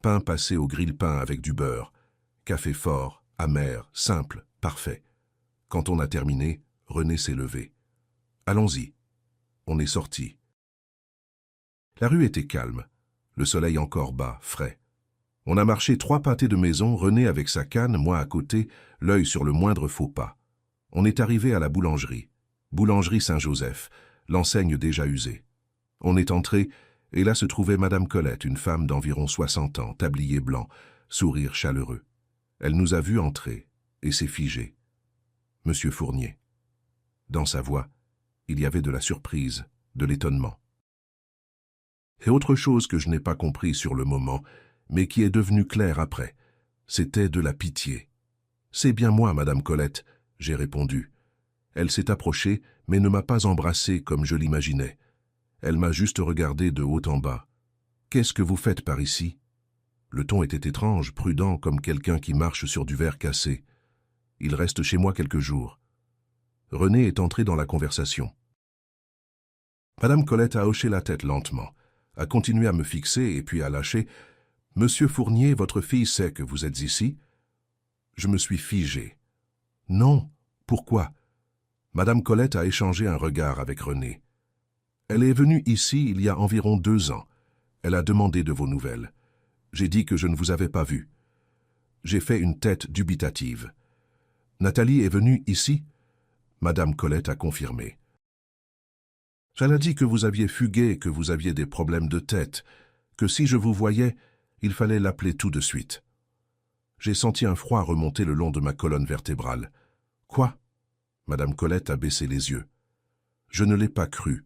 Pain passé au grille-pain avec du beurre. Café fort, amer, simple, parfait. Quand on a terminé, René s'est levé. « Allons-y. » On est sorti. La rue était calme. Le soleil encore bas, frais. On a marché 3 pâtés de maison, René avec sa canne, moi à côté, l'œil sur le moindre faux pas. On est arrivé à la boulangerie. Boulangerie Saint-Joseph, l'enseigne déjà usée. On est entré, et là se trouvait Madame Colette, une femme d'environ 60 ans, tablier blanc, sourire chaleureux. Elle nous a vus entrer, et s'est figée. Monsieur Fournier. Dans sa voix, il y avait de la surprise, de l'étonnement. Et autre chose que je n'ai pas compris sur le moment, mais qui est devenu clair après, c'était de la pitié. « C'est bien moi, Madame Colette », j'ai répondu. Elle s'est approchée, mais ne m'a pas embrassé comme je l'imaginais. Elle m'a juste regardé de haut en bas. « Qu'est-ce que vous faites par ici ?» Le ton était étrange, prudent, comme quelqu'un qui marche sur du verre cassé. « Il reste chez moi quelques jours. » René est entré dans la conversation. Madame Colette a hoché la tête lentement, a continué à me fixer et puis a lâché « Monsieur Fournier, votre fille sait que vous êtes ici ?» Je me suis figé. « Non, pourquoi ?» Madame Colette a échangé un regard avec René. « Elle est venue ici il y a environ 2 ans. Elle a demandé de vos nouvelles. J'ai dit que je ne vous avais pas vu. J'ai fait une tête dubitative. « Nathalie est venue ici ?» Madame Colette a confirmé. « Elle a dit que vous aviez fugué, que vous aviez des problèmes de tête, que si je vous voyais, il fallait l'appeler tout de suite. » J'ai senti un froid remonter le long de ma colonne vertébrale. « Quoi ?» Madame Colette a baissé les yeux. « Je ne l'ai pas cru.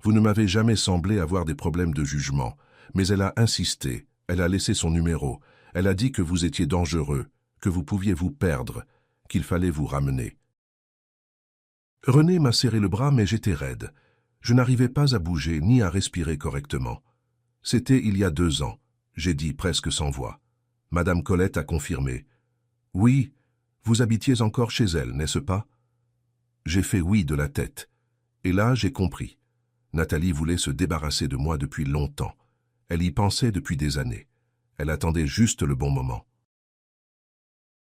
Vous ne m'avez jamais semblé avoir des problèmes de jugement, mais elle a insisté, elle a laissé son numéro, elle a dit que vous étiez dangereux, que vous pouviez vous perdre, qu'il fallait vous ramener. » René m'a serré le bras, mais j'étais raide. Je n'arrivais pas à bouger ni à respirer correctement. C'était il y a 2 ans, j'ai dit presque sans voix. Madame Colette a confirmé. « Oui, vous habitiez encore chez elle, n'est-ce pas ?» J'ai fait oui de la tête. Et là, j'ai compris. Nathalie voulait se débarrasser de moi depuis longtemps. Elle y pensait depuis des années. Elle attendait juste le bon moment.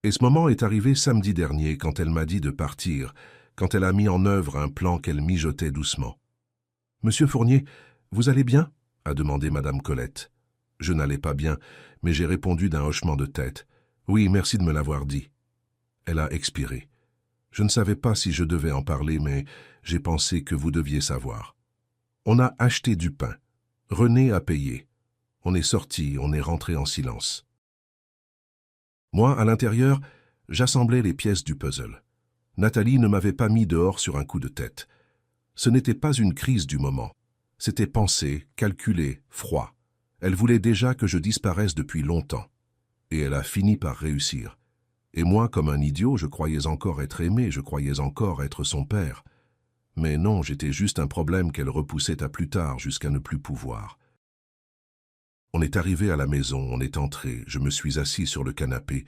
Et ce moment est arrivé samedi dernier quand elle m'a dit de partir, quand elle a mis en œuvre un plan qu'elle mijotait doucement. « Monsieur Fournier, vous allez bien ?» a demandé Madame Colette. Je n'allais pas bien, mais j'ai répondu d'un hochement de tête. « Oui, merci de me l'avoir dit. » Elle a expiré. Je ne savais pas si je devais en parler, mais j'ai pensé que vous deviez savoir. On a acheté du pain. René a payé. On est sorti, on est rentré en silence. Moi, à l'intérieur, j'assemblais les pièces du puzzle. Nathalie ne m'avait pas mis dehors sur un coup de tête. Ce n'était pas une crise du moment. C'était pensé, calculé, froid. Elle voulait déjà que je disparaisse depuis longtemps. Et elle a fini par réussir. Et moi, comme un idiot, je croyais encore être aimé, je croyais encore être son père. Mais non, j'étais juste un problème qu'elle repoussait à plus tard jusqu'à ne plus pouvoir. On est arrivé à la maison, on est entré, je me suis assis sur le canapé.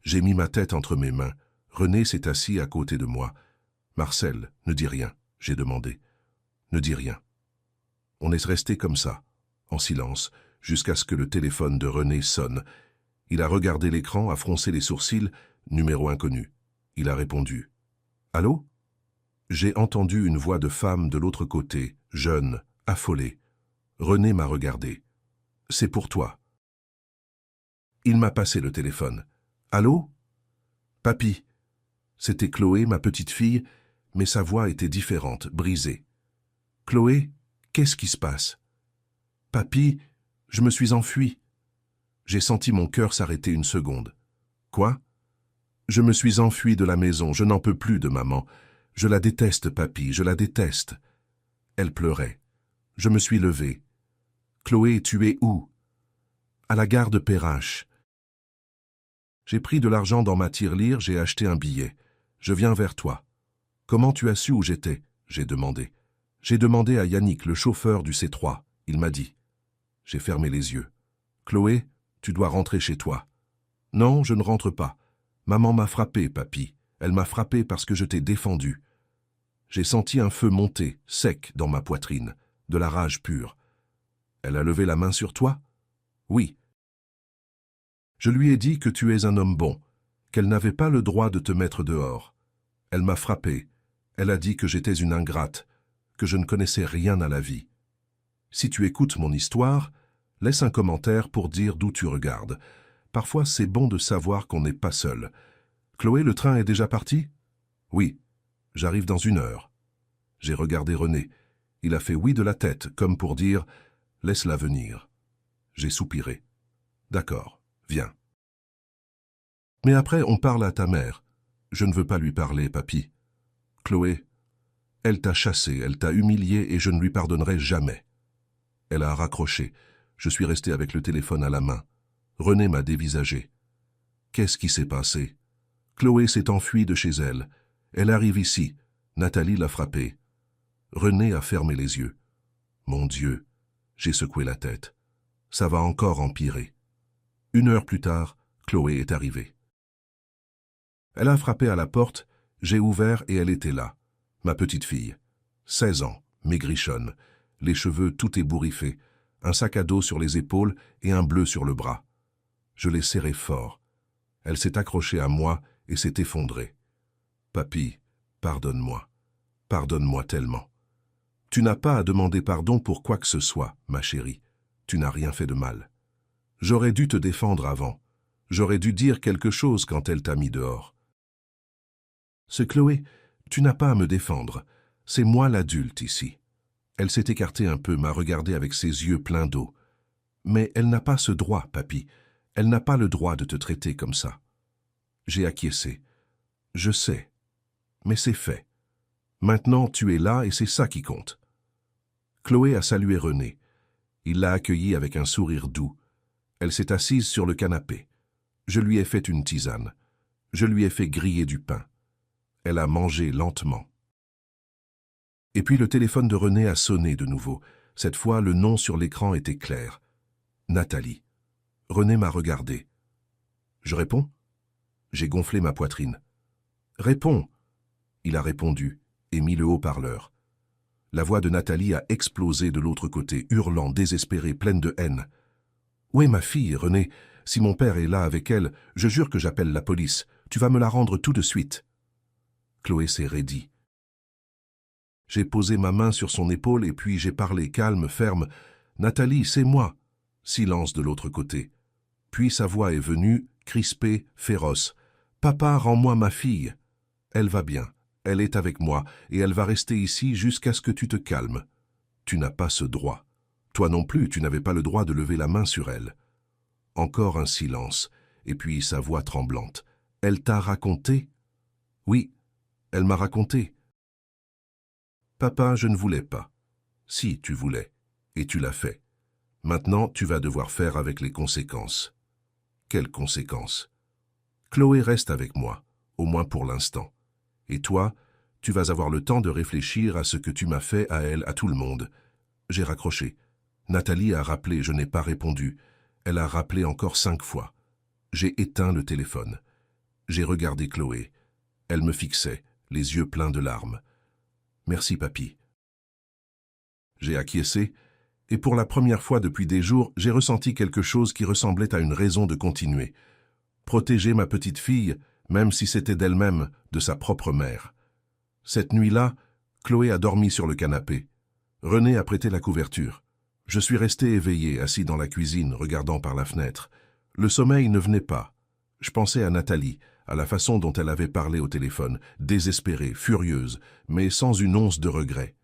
J'ai mis ma tête entre mes mains. René s'est assis à côté de moi. « Marcel, ne dis rien », j'ai demandé. « Ne dis rien. » On est resté comme ça, en silence, jusqu'à ce que le téléphone de René sonne. Il a regardé l'écran, a froncé les sourcils, numéro inconnu. Il a répondu. « Allô ?» J'ai entendu une voix de femme de l'autre côté, jeune, affolée. René m'a regardé. « C'est pour toi. » Il m'a passé le téléphone. « Allô ?»« Papy. » C'était Chloé, ma petite fille, mais sa voix était différente, brisée. « Chloé, qu'est-ce qui se passe ?»« Papy, je me suis enfuie. » J'ai senti mon cœur s'arrêter une seconde. « Quoi ?»« Je me suis enfuie de la maison, je n'en peux plus de maman. Je la déteste, papy, je la déteste. » Elle pleurait. Je me suis levé. « Chloé, tu es où ?»« À la gare de Perrache. » J'ai pris de l'argent dans ma tirelire, j'ai acheté un billet. Je viens vers toi. « Comment tu as su où j'étais ?» j'ai demandé. J'ai demandé à Yannick, le chauffeur du C3. Il m'a dit. J'ai fermé les yeux. « Chloé, tu dois rentrer chez toi. »« Non, je ne rentre pas. Maman m'a frappé, papy. Elle m'a frappé parce que je t'ai défendu. » J'ai senti un feu monter, sec, dans ma poitrine, de la rage pure. « Elle a levé la main sur toi ?»« Oui. » Je lui ai dit que tu es un homme bon, qu'elle n'avait pas le droit de te mettre dehors. Elle m'a frappé. Elle a dit que j'étais une ingrate, que je ne connaissais rien à la vie. Si tu écoutes mon histoire, laisse un commentaire pour dire d'où tu regardes. Parfois, c'est bon de savoir qu'on n'est pas seul. Chloé, le train est déjà parti ? Oui, j'arrive dans 1 heure. J'ai regardé René. Il a fait oui de la tête, comme pour dire « laisse-la venir ». J'ai soupiré. D'accord. Viens. Mais après, on parle à ta mère. Je ne veux pas lui parler, papy. Chloé, elle t'a chassé, elle t'a humilié et je ne lui pardonnerai jamais. Elle a raccroché. Je suis resté avec le téléphone à la main. René m'a dévisagé. Qu'est-ce qui s'est passé? Chloé s'est enfuie de chez elle. Elle arrive ici. Nathalie l'a frappée. René a fermé les yeux. Mon Dieu, j'ai secoué la tête. Ça va encore empirer. 1 heure plus tard, Chloé est arrivée. Elle a frappé à la porte, j'ai ouvert et elle était là. Ma petite fille. 16 ans, maigrichonne, les cheveux tout ébouriffés, un sac à dos sur les épaules et un bleu sur le bras. Je l'ai serrée fort. Elle s'est accrochée à moi et s'est effondrée. Papy, pardonne-moi. Pardonne-moi tellement. Tu n'as pas à demander pardon pour quoi que ce soit, ma chérie. Tu n'as rien fait de mal. J'aurais dû te défendre avant. J'aurais dû dire quelque chose quand elle t'a mis dehors. Chloé, tu n'as pas à me défendre. C'est moi l'adulte ici. Elle s'est écartée un peu, m'a regardé avec ses yeux pleins d'eau. Mais elle n'a pas ce droit, papy. Elle n'a pas le droit de te traiter comme ça. J'ai acquiescé. Je sais. Mais c'est fait. Maintenant, tu es là et c'est ça qui compte. Chloé a salué René. Il l'a accueilli avec un sourire doux. Elle s'est assise sur le canapé. Je lui ai fait une tisane. Je lui ai fait griller du pain. Elle a mangé lentement. Et puis le téléphone de René a sonné de nouveau. Cette fois, le nom sur l'écran était clair. Nathalie. René m'a regardé. Je réponds? J'ai gonflé ma poitrine. Réponds! Il a répondu et mis le haut-parleur. La voix de Nathalie a explosé de l'autre côté, hurlant, désespérée, pleine de haine. « Où est ma fille, René? Si mon père est là avec elle, je jure que j'appelle la police. Tu vas me la rendre tout de suite. » Chloé s'est raidie. J'ai posé ma main sur son épaule et puis j'ai parlé calme, ferme. « Nathalie, c'est moi. » Silence de l'autre côté. Puis sa voix est venue, crispée, féroce. « Papa, rends-moi ma fille. » Elle va bien. Elle est avec moi et elle va rester ici jusqu'à ce que tu te calmes. Tu n'as pas ce droit. Toi non plus, tu n'avais pas le droit de lever la main sur elle. Encore un silence, et puis sa voix tremblante. « Elle t'a raconté ?»« Oui, elle m'a raconté. »« Papa, je ne voulais pas. »« Si, tu voulais, et tu l'as fait. Maintenant, tu vas devoir faire avec les conséquences. » « Quelles conséquences ? » « Chloé reste avec moi, au moins pour l'instant. Et toi, tu vas avoir le temps de réfléchir à ce que tu m'as fait à elle, à tout le monde. » J'ai raccroché. Nathalie a rappelé, je n'ai pas répondu. Elle a rappelé encore 5 fois. J'ai éteint le téléphone. J'ai regardé Chloé. Elle me fixait, les yeux pleins de larmes. Merci, papy. J'ai acquiescé, et pour la première fois depuis des jours, j'ai ressenti quelque chose qui ressemblait à une raison de continuer. Protéger ma petite fille, même si c'était d'elle-même, de sa propre mère. Cette nuit-là, Chloé a dormi sur le canapé. René a prêté la couverture. Je suis resté éveillé, assis dans la cuisine, regardant par la fenêtre. Le sommeil ne venait pas. Je pensais à Nathalie, à la façon dont elle avait parlé au téléphone, désespérée, furieuse, mais sans une once de regret.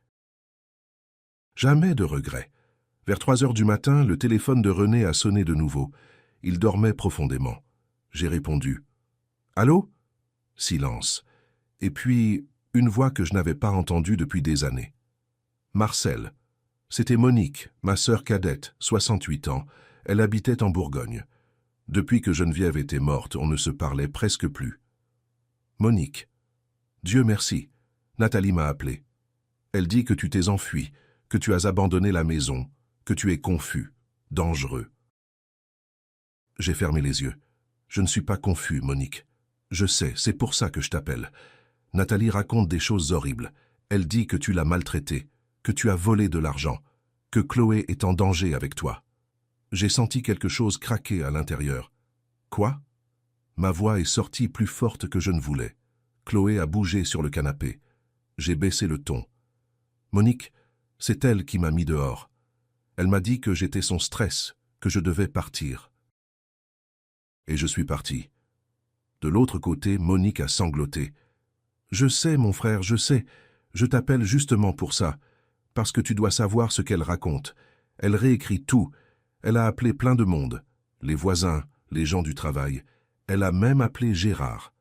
Jamais de regret. Vers 3 heures du matin, le téléphone de René a sonné de nouveau. Il dormait profondément. J'ai répondu. « Allô ?» Silence. Et puis, une voix que je n'avais pas entendue depuis des années. « Marcel. » C'était Monique, ma sœur cadette, 68 ans. Elle habitait en Bourgogne. Depuis que Geneviève était morte, on ne se parlait presque plus. « Monique. Dieu merci. Nathalie m'a appelé. Elle dit que tu t'es enfui, que tu as abandonné la maison, que tu es confus, dangereux. » J'ai fermé les yeux. Je ne suis pas confus, Monique. Je sais, c'est pour ça que je t'appelle. Nathalie raconte des choses horribles. Elle dit que tu l'as maltraitée, que tu as volé de l'argent, que Chloé est en danger avec toi. J'ai senti quelque chose craquer à l'intérieur. Quoi? Ma voix est sortie plus forte que je ne voulais. Chloé a bougé sur le canapé. J'ai baissé le ton. Monique, c'est elle qui m'a mis dehors. Elle m'a dit que j'étais son stress, que je devais partir. Et je suis parti. De l'autre côté, Monique a sangloté. « Je sais, mon frère, je sais. Je t'appelle justement pour ça. Parce que tu dois savoir ce qu'elle raconte. Elle réécrit tout. Elle a appelé plein de monde. Les voisins, les gens du travail. Elle a même appelé Gérard.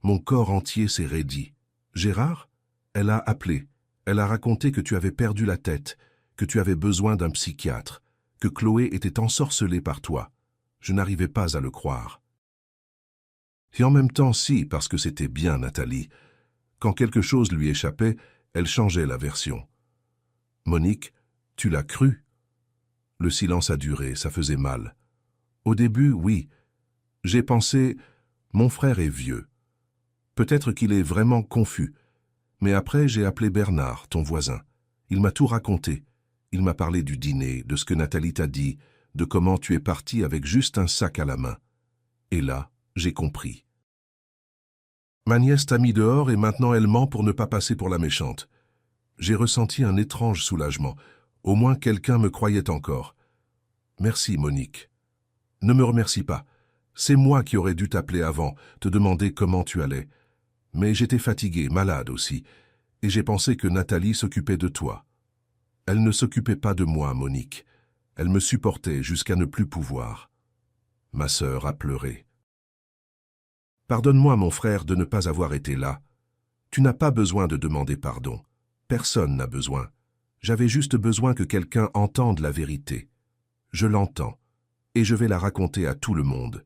Mon corps entier s'est raidi. Gérard? Elle a appelé. Elle a raconté que tu avais perdu la tête, que tu avais besoin d'un psychiatre, que Chloé était ensorcelée par toi. Je n'arrivais pas à le croire. Et en même temps, si, parce que c'était bien Nathalie. Quand quelque chose lui échappait, elle changeait la version. Monique, tu l'as cru? Le silence a duré, ça faisait mal. Au début, oui. J'ai pensé, mon frère est vieux. Peut-être qu'il est vraiment confus. Mais après, j'ai appelé Bernard, ton voisin. Il m'a tout raconté. Il m'a parlé du dîner, de ce que Nathalie t'a dit, de comment tu es parti avec juste un sac à la main. Et là, j'ai compris. Ma nièce t'a mis dehors et maintenant elle ment pour ne pas passer pour la méchante. J'ai ressenti un étrange soulagement. Au moins quelqu'un me croyait encore. Merci, Monique. Ne me remercie pas. C'est moi qui aurais dû t'appeler avant, te demander comment tu allais. Mais j'étais fatigué, malade aussi, et j'ai pensé que Nathalie s'occupait de toi. Elle ne s'occupait pas de moi, Monique. Elle me supportait jusqu'à ne plus pouvoir. Ma sœur a pleuré. Pardonne-moi, mon frère, de ne pas avoir été là. Tu n'as pas besoin de demander pardon. Personne n'a besoin. J'avais juste besoin que quelqu'un entende la vérité. Je l'entends, et je vais la raconter à tout le monde.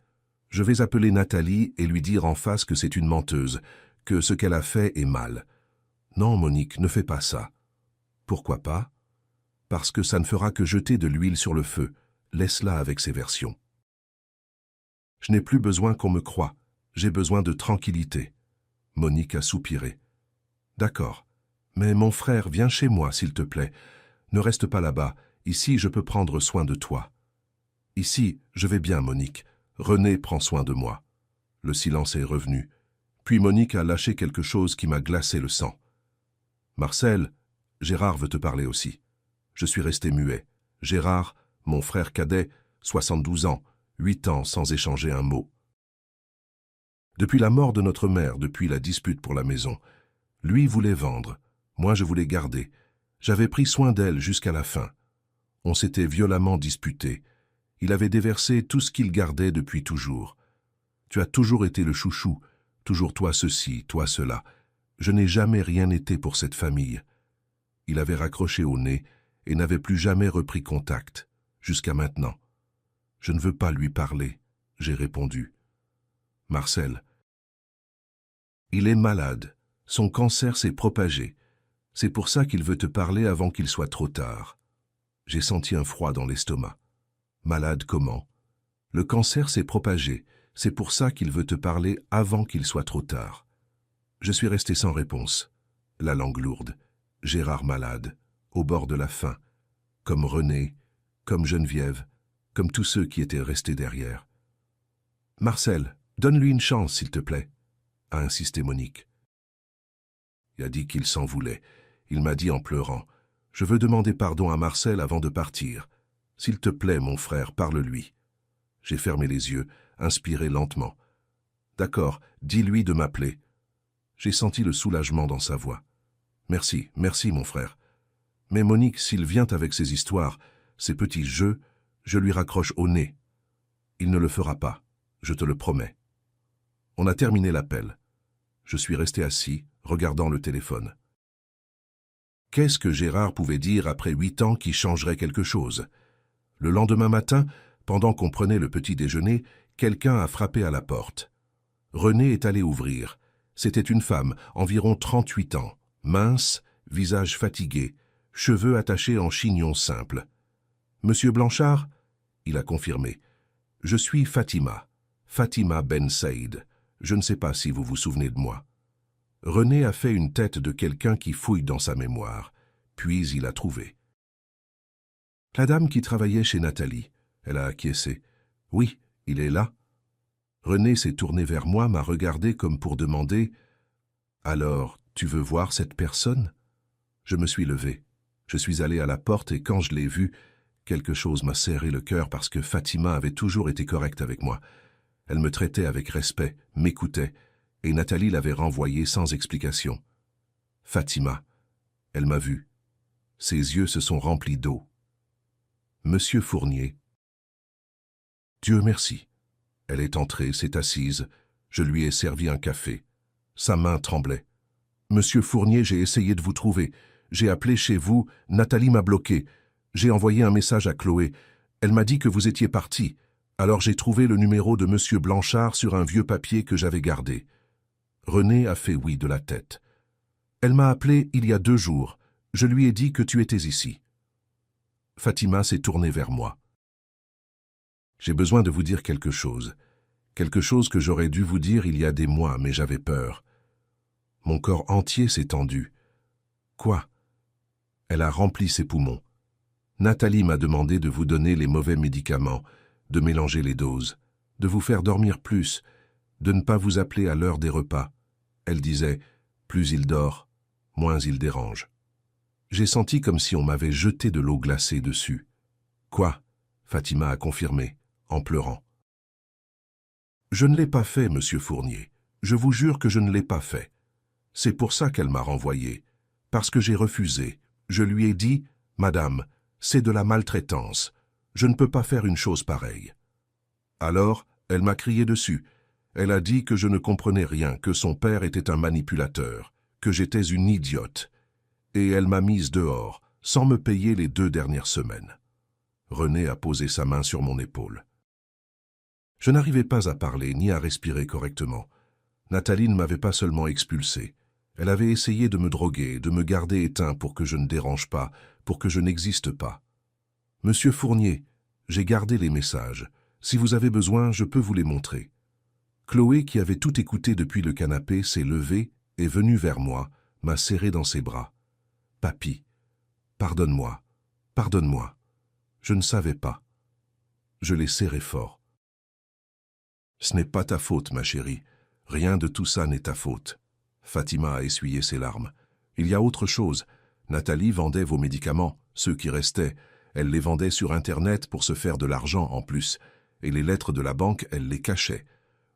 Je vais appeler Nathalie et lui dire en face que c'est une menteuse, que ce qu'elle a fait est mal. Non, Monique, ne fais pas ça. Pourquoi pas? Parce que ça ne fera que jeter de l'huile sur le feu. Laisse-la avec ses versions. Je n'ai plus besoin qu'on me croie. J'ai besoin de tranquillité. Monique a soupiré. D'accord. Mais mon frère, viens chez moi, s'il te plaît. Ne reste pas là-bas. Ici, je peux prendre soin de toi. Ici, je vais bien, Monique. René prend soin de moi. Le silence est revenu. Puis Monique a lâché quelque chose qui m'a glacé le sang. Marcel, Gérard veut te parler aussi. Je suis resté muet. Gérard, mon frère cadet, 72 ans, 8 ans sans échanger un mot. Depuis la mort de notre mère, depuis la dispute pour la maison, lui voulait vendre, moi je voulais garder. J'avais pris soin d'elle jusqu'à la fin. On s'était violemment disputé. Il avait déversé tout ce qu'il gardait depuis toujours. Tu as toujours été le chouchou, toujours toi ceci, toi cela. Je n'ai jamais rien été pour cette famille. Il avait raccroché au nez et n'avait plus jamais repris contact, jusqu'à maintenant. Je ne veux pas lui parler, j'ai répondu. Marcel. Il est malade. Son cancer s'est propagé. C'est pour ça qu'il veut te parler avant qu'il soit trop tard. J'ai senti un froid dans l'estomac. Malade comment? Le cancer s'est propagé, c'est pour ça qu'il veut te parler avant qu'il soit trop tard. Je suis resté sans réponse, la langue lourde. Gérard malade, au bord de la faim, comme René, comme Geneviève, comme tous ceux qui étaient restés derrière. « Marcel, donne-lui une chance, s'il te plaît », a insisté Monique. Il a dit qu'il s'en voulait. Il m'a dit en pleurant, « Je veux demander pardon à Marcel avant de partir. S'il te plaît, mon frère, parle-lui. » J'ai fermé les yeux, inspiré lentement. « D'accord, dis-lui de m'appeler. » J'ai senti le soulagement dans sa voix. « Merci, merci, mon frère. Mais Monique, s'il vient avec ses histoires, ses petits jeux, je lui raccroche au nez. Il ne le fera pas, je te le promets. » On a terminé l'appel. Je suis resté assis, regardant le téléphone. Qu'est-ce que Gérard pouvait dire après 8 ans qui changerait quelque chose? Le lendemain matin, pendant qu'on prenait le petit déjeuner, quelqu'un a frappé à la porte. René est allé ouvrir. C'était une femme, environ 38 ans, mince, visage fatigué, cheveux attachés en chignon simple. « Monsieur Blanchard ?» Il a confirmé. « Je suis Fatima, Fatima Ben Saïd. Je ne sais pas si vous vous souvenez de moi. » René a fait une tête de quelqu'un qui fouille dans sa mémoire, puis il a trouvé. « La dame qui travaillait chez Nathalie. » Elle a acquiescé. « Oui, il est là. » René s'est tourné vers moi, m'a regardé comme pour demander « Alors, tu veux voir cette personne ?» Je me suis levé. Je suis allé à la porte et quand je l'ai vue, quelque chose m'a serré le cœur parce que Fatima avait toujours été correcte avec moi. Elle me traitait avec respect, m'écoutait, et Nathalie l'avait renvoyée sans explication. Fatima, elle m'a vu. Ses yeux se sont remplis d'eau. Monsieur Fournier. Dieu merci. Elle est entrée, s'est assise. Je lui ai servi un café. Sa main tremblait. Monsieur Fournier, j'ai essayé de vous trouver. J'ai appelé chez vous, Nathalie m'a bloqué. J'ai envoyé un message à Chloé. Elle m'a dit que vous étiez parti. Alors j'ai trouvé le numéro de Monsieur Blanchard sur un vieux papier que j'avais gardé. René a fait oui de la tête. Elle m'a appelé il y a 2 jours. Je lui ai dit que tu étais ici. Fatima s'est tournée vers moi. J'ai besoin de vous dire quelque chose. Quelque chose que j'aurais dû vous dire il y a des mois, mais j'avais peur. Mon corps entier s'est tendu. Quoi? Elle a rempli ses poumons. Nathalie m'a demandé de vous donner les mauvais médicaments, de mélanger les doses, de vous faire dormir plus, de ne pas vous appeler à l'heure des repas. Elle disait, plus il dort, moins il dérange. J'ai senti comme si on m'avait jeté de l'eau glacée dessus. Quoi? Fatima a confirmé, en pleurant. Je ne l'ai pas fait, monsieur Fournier. Je vous jure que je ne l'ai pas fait. C'est pour ça qu'elle m'a renvoyé. Parce que j'ai refusé. Je lui ai dit, Madame, c'est de la maltraitance. Je ne peux pas faire une chose pareille. Alors, elle m'a crié dessus. Elle a dit que je ne comprenais rien, que son père était un manipulateur, que j'étais une idiote. Et elle m'a mise dehors, sans me payer les 2 dernières semaines. René a posé sa main sur mon épaule. Je n'arrivais pas à parler ni à respirer correctement. Nathalie ne m'avait pas seulement expulsé. Elle avait essayé de me droguer, de me garder éteint pour que je ne dérange pas, pour que je n'existe pas. Monsieur Fournier, j'ai gardé les messages. Si vous avez besoin, je peux vous les montrer. Chloé, qui avait tout écouté depuis le canapé, s'est levée, est venue vers moi, m'a serré dans ses bras. « Papy, pardonne-moi, pardonne-moi. Je ne savais pas. » Je l'ai serré fort. « Ce n'est pas ta faute, ma chérie. Rien de tout ça n'est ta faute. » Fatima a essuyé ses larmes. « Il y a autre chose. Nathalie vendait vos médicaments, ceux qui restaient. Elle les vendait sur Internet pour se faire de l'argent en plus. Et les lettres de la banque, elle les cachait.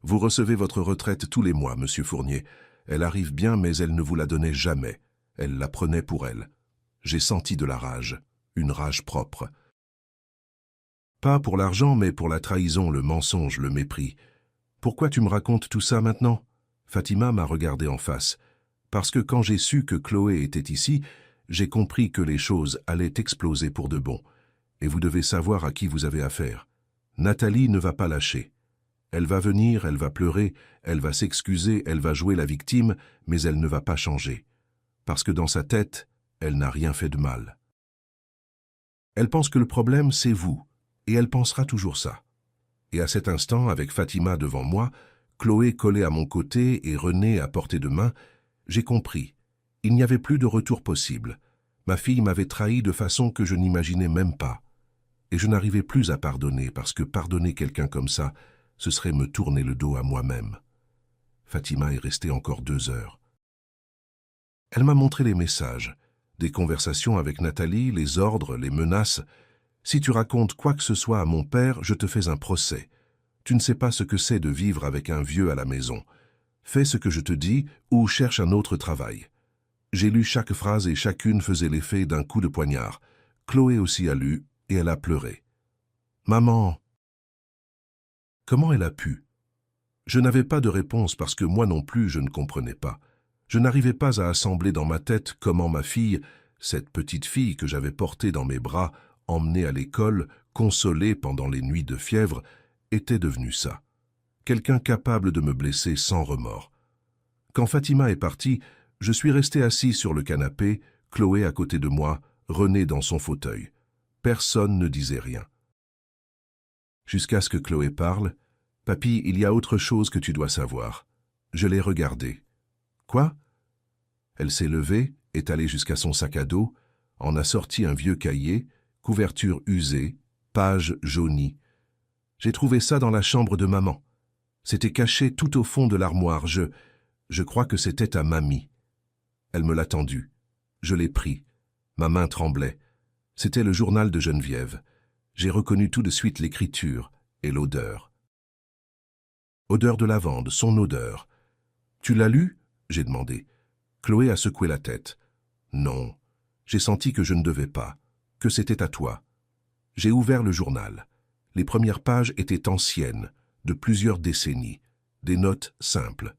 Vous recevez votre retraite tous les mois, monsieur Fournier. Elle arrive bien, mais elle ne vous la donnait jamais. Elle la prenait pour elle. J'ai senti de la rage, une rage propre. Pas pour l'argent, mais pour la trahison, le mensonge, le mépris. Pourquoi tu me racontes tout ça maintenant? Fatima m'a regardé en face. Parce que quand j'ai su que Chloé était ici, j'ai compris que les choses allaient exploser pour de bon. Et vous devez savoir à qui vous avez affaire. Nathalie ne va pas lâcher. Elle va venir, elle va pleurer, elle va s'excuser, elle va jouer la victime, mais elle ne va pas changer. Parce que dans sa tête, elle n'a rien fait de mal. Elle pense que le problème, c'est vous, et elle pensera toujours ça. Et à cet instant, avec Fatima devant moi, Chloé collée à mon côté et René à portée de main, j'ai compris. Il n'y avait plus de retour possible. Ma fille m'avait trahi de façon que je n'imaginais même pas. Et je n'arrivais plus à pardonner, parce que pardonner quelqu'un comme ça, ce serait me tourner le dos à moi-même. Fatima est restée encore 2 heures. Elle m'a montré les messages, des conversations avec Nathalie, les ordres, les menaces. Si tu racontes quoi que ce soit à mon père, je te fais un procès. Tu ne sais pas ce que c'est de vivre avec un vieux à la maison. Fais ce que je te dis ou cherche un autre travail. J'ai lu chaque phrase et chacune faisait l'effet d'un coup de poignard. Chloé aussi a lu et elle a pleuré. Maman, comment elle a pu? Je n'avais pas de réponse parce que moi non plus je ne comprenais pas. Je n'arrivais pas à assembler dans ma tête comment ma fille, cette petite fille que j'avais portée dans mes bras, emmenée à l'école, consolée pendant les nuits de fièvre, était devenue ça. Quelqu'un capable de me blesser sans remords. Quand Fatima est partie, je suis resté assis sur le canapé, Chloé à côté de moi, René dans son fauteuil. Personne ne disait rien. Jusqu'à ce que Chloé parle, « Papy, il y a autre chose que tu dois savoir. » Je l'ai regardée. « Quoi ?» Elle s'est levée, est allée jusqu'à son sac à dos, en a sorti un vieux cahier, couverture usée, page jaunie. J'ai trouvé ça dans la chambre de maman. C'était caché tout au fond de l'armoire. Je crois que c'était à mamie. Elle me l'a tendu. Je l'ai pris. Ma main tremblait. C'était le journal de Geneviève. J'ai reconnu tout de suite l'écriture et l'odeur. Odeur de lavande, son odeur. « Tu l'as lu ?» j'ai demandé. Chloé a secoué la tête. « Non. J'ai senti que je ne devais pas, que c'était à toi. » J'ai ouvert le journal. Les premières pages étaient anciennes, de plusieurs décennies, des notes simples.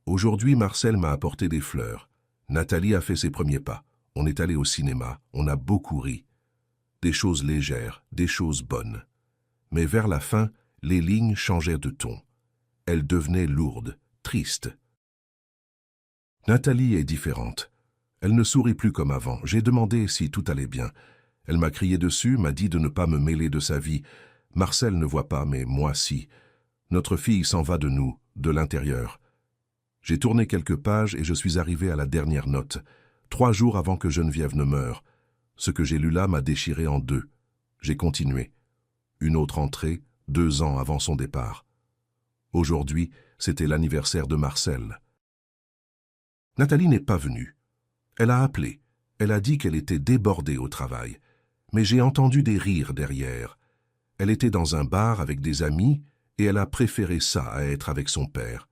Aujourd'hui, Marcel m'a apporté des fleurs. Nathalie a fait ses premiers pas. On est allé au cinéma, on a beaucoup ri. Des choses légères, des choses bonnes. Mais vers la fin, les lignes changeaient de ton. Elles devenaient lourdes, tristes. Nathalie est différente. Elle ne sourit plus comme avant. J'ai demandé si tout allait bien. Elle m'a crié dessus, m'a dit de ne pas me mêler de sa vie. Marcel ne voit pas, mais moi si. Notre fille s'en va de nous, de l'intérieur. J'ai tourné quelques pages et je suis arrivé à la dernière note, 3 jours avant que Geneviève ne meure. Ce que j'ai lu là m'a déchiré en 2. J'ai continué. Une autre entrée, 2 ans avant son départ. Aujourd'hui, c'était l'anniversaire de Marcel. Nathalie n'est pas venue. Elle a appelé. Elle a dit qu'elle était débordée au travail. Mais j'ai entendu des rires derrière. Elle était dans un bar avec des amis et elle a préféré ça à être avec son père.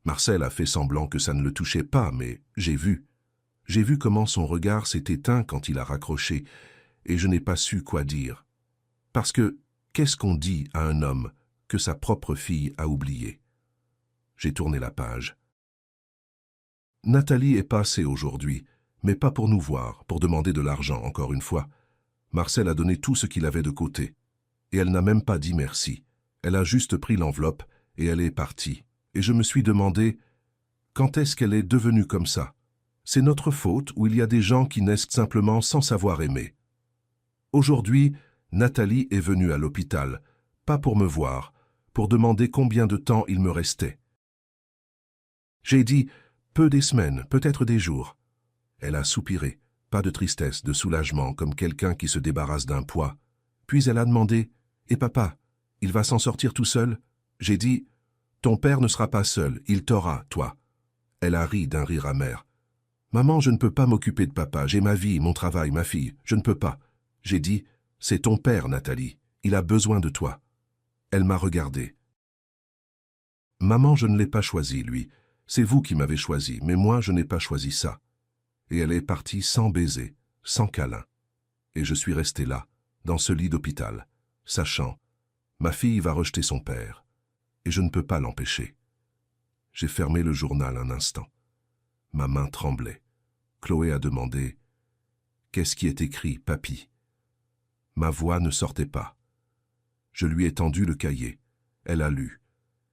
Marcel a fait semblant que ça ne le touchait pas, mais j'ai vu. J'ai vu comment son regard s'est éteint quand il a raccroché et je n'ai pas su quoi dire. Parce que, qu'est-ce qu'on dit à un homme que sa propre fille a oublié? J'ai tourné la page. Nathalie est passée aujourd'hui, mais pas pour nous voir, pour demander de l'argent, encore une fois. Marcel a donné tout ce qu'il avait de côté. Et elle n'a même pas dit merci. Elle a juste pris l'enveloppe et elle est partie. Et je me suis demandé, quand est-ce qu'elle est devenue comme ça? C'est notre faute ou il y a des gens qui naissent simplement sans savoir aimer? Aujourd'hui, Nathalie est venue à l'hôpital, pas pour me voir, pour demander combien de temps il me restait. J'ai dit, peu des semaines, peut-être des jours. Elle a soupiré, pas de tristesse, de soulagement, comme quelqu'un qui se débarrasse d'un poids. Puis elle a demandé, « Et papa, il va s'en sortir tout seul ?» J'ai dit, « Ton père ne sera pas seul, il t'aura, toi. » Elle a ri d'un rire amer. « Maman, je ne peux pas m'occuper de papa, j'ai ma vie, mon travail, ma fille, je ne peux pas. » J'ai dit, « C'est ton père, Nathalie, il a besoin de toi. » Elle m'a regardé. « Maman, je ne l'ai pas choisi, lui. C'est vous qui m'avez choisi, mais moi, je n'ai pas choisi ça. » Et elle est partie sans baiser, sans câlin. Et je suis resté là, dans ce lit d'hôpital, sachant, ma fille va rejeter son père, et je ne peux pas l'empêcher. J'ai fermé le journal un instant. Ma main tremblait. Chloé a demandé, « Qu'est-ce qui est écrit, papy ?» Ma voix ne sortait pas. Je lui ai tendu le cahier. Elle a lu.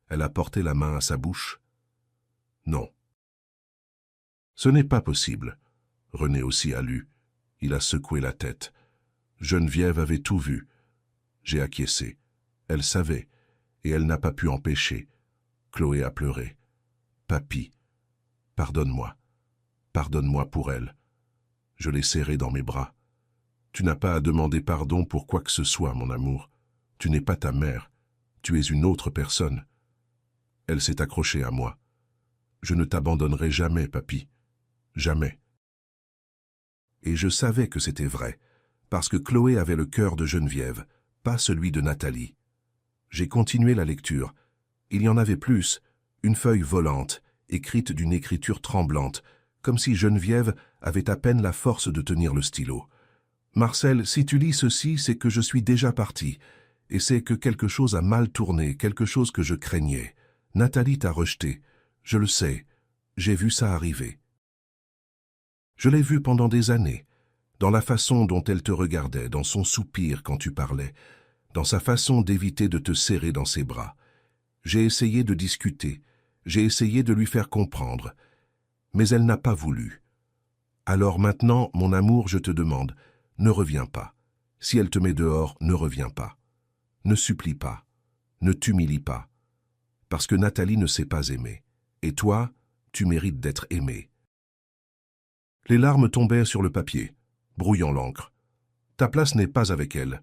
Elle a porté la main à sa bouche. Non. Ce n'est pas possible. René aussi a lu. Il a secoué la tête. Geneviève avait tout vu. J'ai acquiescé. Elle savait, et elle n'a pas pu empêcher. Chloé a pleuré. Papy, pardonne-moi. Pardonne-moi pour elle. Je l'ai serrée dans mes bras. Tu n'as pas à demander pardon pour quoi que ce soit, mon amour. Tu n'es pas ta mère. Tu es une autre personne. Elle s'est accrochée à moi. Je ne t'abandonnerai jamais, papy. Jamais. Et je savais que c'était vrai, parce que Chloé avait le cœur de Geneviève, pas celui de Nathalie. J'ai continué la lecture. Il y en avait plus, une feuille volante, écrite d'une écriture tremblante, comme si Geneviève avait à peine la force de tenir le stylo. « Marcel, si tu lis ceci, c'est que je suis déjà parti, et c'est que quelque chose a mal tourné, quelque chose que je craignais. Nathalie t'a rejeté. Je le sais. J'ai vu ça arriver. Je l'ai vu pendant des années, dans la façon dont elle te regardait, dans son soupir quand tu parlais, dans sa façon d'éviter de te serrer dans ses bras. J'ai essayé de discuter, j'ai essayé de lui faire comprendre, mais elle n'a pas voulu. Alors maintenant, mon amour, je te demande, ne reviens pas. Si elle te met dehors, ne reviens pas. Ne supplie pas, ne t'humilie pas, parce que Nathalie ne sait pas aimer, et toi, tu mérites d'être aimé. » Les larmes tombaient sur le papier, brouillant l'encre. Ta place n'est pas avec elle.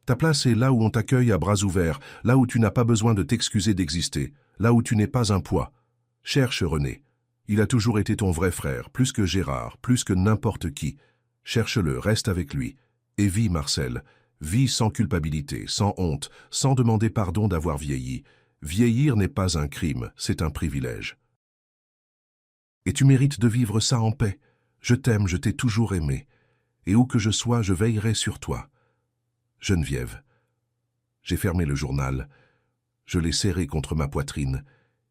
Ta place est là où on t'accueille à bras ouverts, là où tu n'as pas besoin de t'excuser d'exister, là où tu n'es pas un poids. Cherche René. Il a toujours été ton vrai frère, plus que Gérard, plus que n'importe qui. Cherche-le, reste avec lui. Et vis, Marcel. Vis sans culpabilité, sans honte, sans demander pardon d'avoir vieilli. Vieillir n'est pas un crime, c'est un privilège. Et tu mérites de vivre ça en paix. Je t'aime, je t'ai toujours aimé. Et où que je sois, je veillerai sur toi. Geneviève. J'ai fermé le journal. Je l'ai serré contre ma poitrine.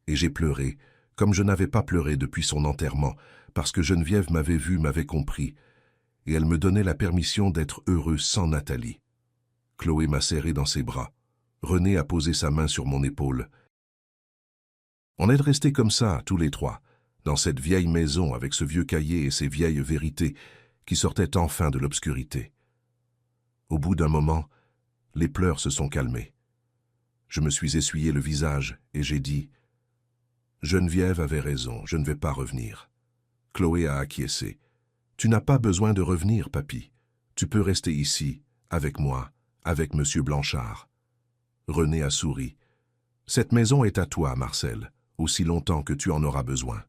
Et j'ai pleuré, comme je n'avais pas pleuré depuis son enterrement, parce que Geneviève m'avait vu, m'avait compris. Et elle me donnait la permission d'être heureux sans Nathalie. Chloé m'a serré dans ses bras. René a posé sa main sur mon épaule. On est restés comme ça, tous les trois, dans cette vieille maison avec ce vieux cahier et ces vieilles vérités qui sortaient enfin de l'obscurité. Au bout d'un moment, les pleurs se sont calmés. Je me suis essuyé le visage et j'ai dit « Geneviève avait raison, je ne vais pas revenir. » Chloé a acquiescé. « Tu n'as pas besoin de revenir, papy. Tu peux rester ici, avec moi, avec Monsieur Blanchard. » René a souri. « Cette maison est à toi, Marcel, aussi longtemps que tu en auras besoin. »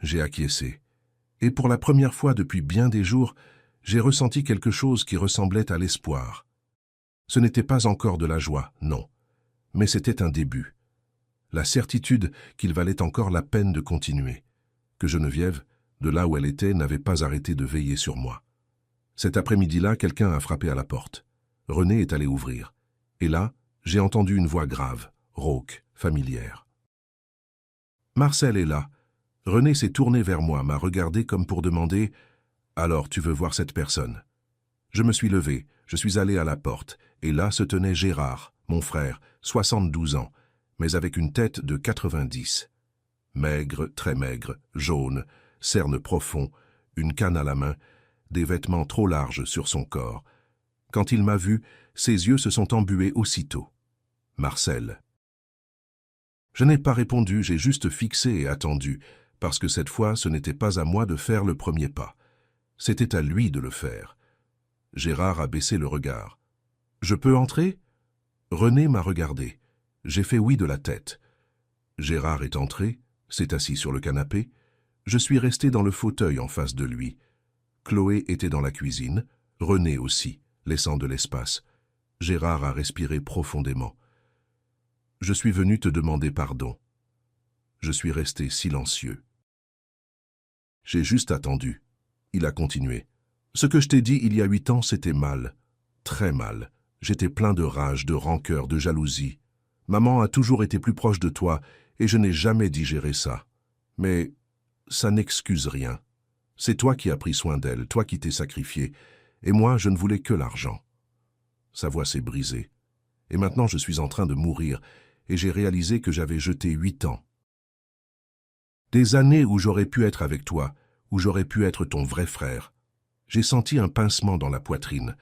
J'ai acquiescé. Et pour la première fois depuis bien des jours, j'ai ressenti quelque chose qui ressemblait à l'espoir. Ce n'était pas encore de la joie, non, mais c'était un début. La certitude qu'il valait encore la peine de continuer, que Geneviève, de là où elle était, n'avait pas arrêté de veiller sur moi. Cet après-midi-là, quelqu'un a frappé à la porte. René est allé ouvrir. Et là, j'ai entendu une voix grave, rauque, familière. « Marcel est là. » René s'est tourné vers moi, m'a regardé comme pour demander « Alors, tu veux voir cette personne ?» Je me suis levé, je suis allé à la porte, et là se tenait Gérard, mon frère, 72 ans, mais avec une tête de 90. Maigre, très maigre, jaune, cerne profond, une canne à la main, des vêtements trop larges sur son corps. Quand il m'a vu, ses yeux se sont embués aussitôt. Marcel. Je n'ai pas répondu, j'ai juste fixé et attendu, parce que cette fois, ce n'était pas à moi de faire le premier pas. C'était à lui de le faire. Gérard a baissé le regard. « Je peux entrer ?» René m'a regardé. J'ai fait oui de la tête. Gérard est entré, s'est assis sur le canapé. Je suis resté dans le fauteuil en face de lui. Chloé était dans la cuisine, René aussi, laissant de l'espace. Gérard a respiré profondément. « Je suis venu te demander pardon. » Je suis resté silencieux. J'ai juste attendu. Il a continué. « Ce que je t'ai dit il y a 8 ans, c'était mal. Très mal. J'étais plein de rage, de rancœur, de jalousie. Maman a toujours été plus proche de toi et je n'ai jamais digéré ça. Mais ça n'excuse rien. C'est toi qui as pris soin d'elle, toi qui t'es sacrifié, et moi, je ne voulais que l'argent. » Sa voix s'est brisée. Et maintenant, je suis en train de mourir et j'ai réalisé que j'avais jeté 8 ans. Des années où j'aurais pu être avec toi, où j'aurais pu être ton vrai frère. J'ai senti un pincement dans la poitrine.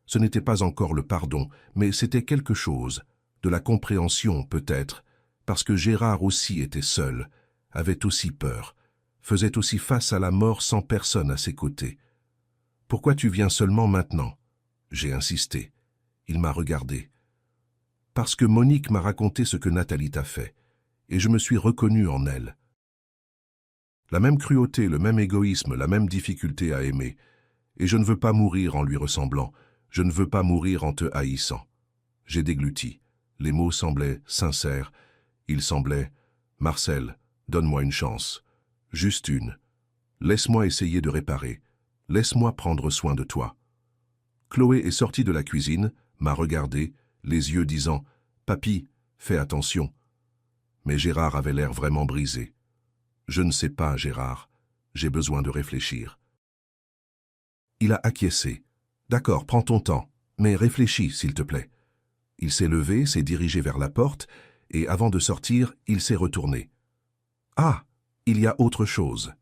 Ce n'était pas encore le pardon, mais c'était quelque chose, de la compréhension peut-être, parce que Gérard aussi était seul, avait aussi peur, faisait aussi face à la mort sans personne à ses côtés. « Pourquoi tu viens seulement maintenant ?» J'ai insisté. Il m'a regardé. « Parce que Monique m'a raconté ce que Nathalie t'a fait, et je me suis reconnu en elle. La même cruauté, le même égoïsme, la même difficulté à aimer. Et je ne veux pas mourir en lui ressemblant, je ne veux pas mourir en te haïssant. » J'ai dégluti. Les mots semblaient sincères. Ils semblaient « Marcel, donne-moi une chance. Juste une. Laisse-moi essayer de réparer. Laisse-moi prendre soin de toi. » Chloé est sortie de la cuisine, m'a regardé, les yeux disant « Papy, fais attention. » Mais Gérard avait l'air vraiment brisé. « Je ne sais pas, Gérard. J'ai besoin de réfléchir. » Il a acquiescé. « D'accord, prends ton temps, mais réfléchis, s'il te plaît. » Il s'est levé, s'est dirigé vers la porte, et avant de sortir, il s'est retourné. « Ah, il y a autre chose. »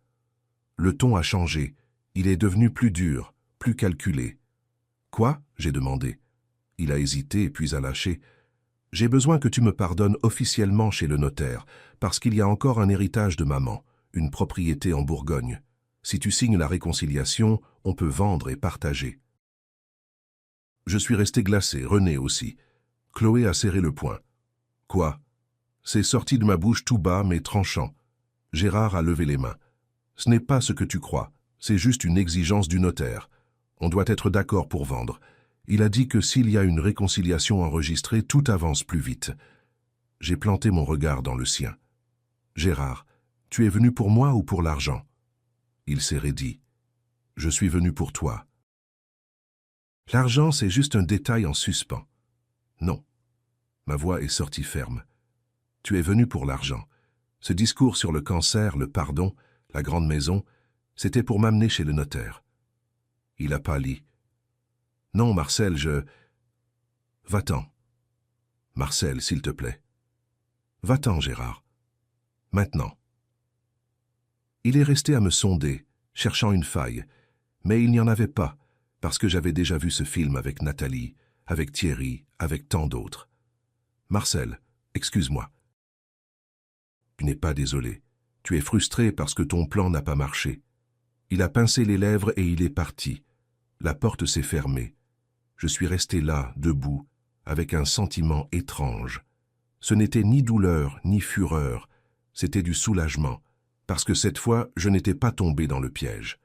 Le ton a changé. Il est devenu plus dur, plus calculé. « Quoi ?» j'ai demandé. Il a hésité, puis a lâché. « J'ai besoin que tu me pardonnes officiellement chez le notaire, parce qu'il y a encore un héritage de maman, une propriété en Bourgogne. Si tu signes la réconciliation, on peut vendre et partager. » Je suis resté glacé, René aussi. Chloé a serré le poing. « Quoi ?» C'est sorti de ma bouche tout bas, mais tranchant. Gérard a levé les mains. « Ce n'est pas ce que tu crois, c'est juste une exigence du notaire. On doit être d'accord pour vendre. Il a dit que s'il y a une réconciliation enregistrée, tout avance plus vite. » J'ai planté mon regard dans le sien. « Gérard, tu es venu pour moi ou pour l'argent ?» Il s'est raidi. « Je suis venu pour toi. » L'argent, c'est juste un détail en suspens. Non. Ma voix est sortie ferme. Tu es venu pour l'argent. Ce discours sur le cancer, le pardon, la grande maison, c'était pour m'amener chez le notaire. Il a pâli. Non, Marcel, Va-t'en. Marcel, s'il te plaît. Va-t'en, Gérard. Maintenant. Il est resté à me sonder, cherchant une faille, mais il n'y en avait pas, parce que j'avais déjà vu ce film avec Nathalie, avec Thierry, avec tant d'autres. Marcel, excuse-moi. Tu n'es pas désolé. Tu es frustré parce que ton plan n'a pas marché. Il a pincé les lèvres et il est parti. La porte s'est fermée. Je suis resté là, debout, avec un sentiment étrange. Ce n'était ni douleur, ni fureur, c'était du soulagement, parce que cette fois, je n'étais pas tombé dans le piège.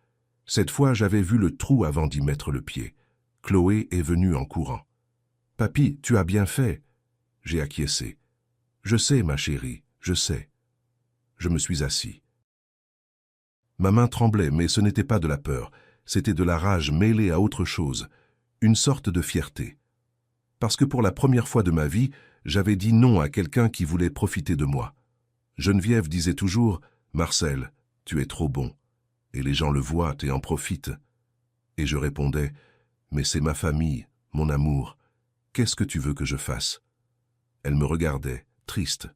Cette fois, j'avais vu le trou avant d'y mettre le pied. Chloé est venue en courant. « Papy, tu as bien fait. » J'ai acquiescé. « Je sais, ma chérie, je sais. » Je me suis assis. Ma main tremblait, mais ce n'était pas de la peur, c'était de la rage mêlée à autre chose, une sorte de fierté. Parce que pour la première fois de ma vie, j'avais dit non à quelqu'un qui voulait profiter de moi. Geneviève disait toujours « Marcel, tu es trop bon. » Et les gens le voient et en profitent. Et je répondais « Mais c'est ma famille, mon amour. Qu'est-ce que tu veux que je fasse ?» Elle me regardait, triste.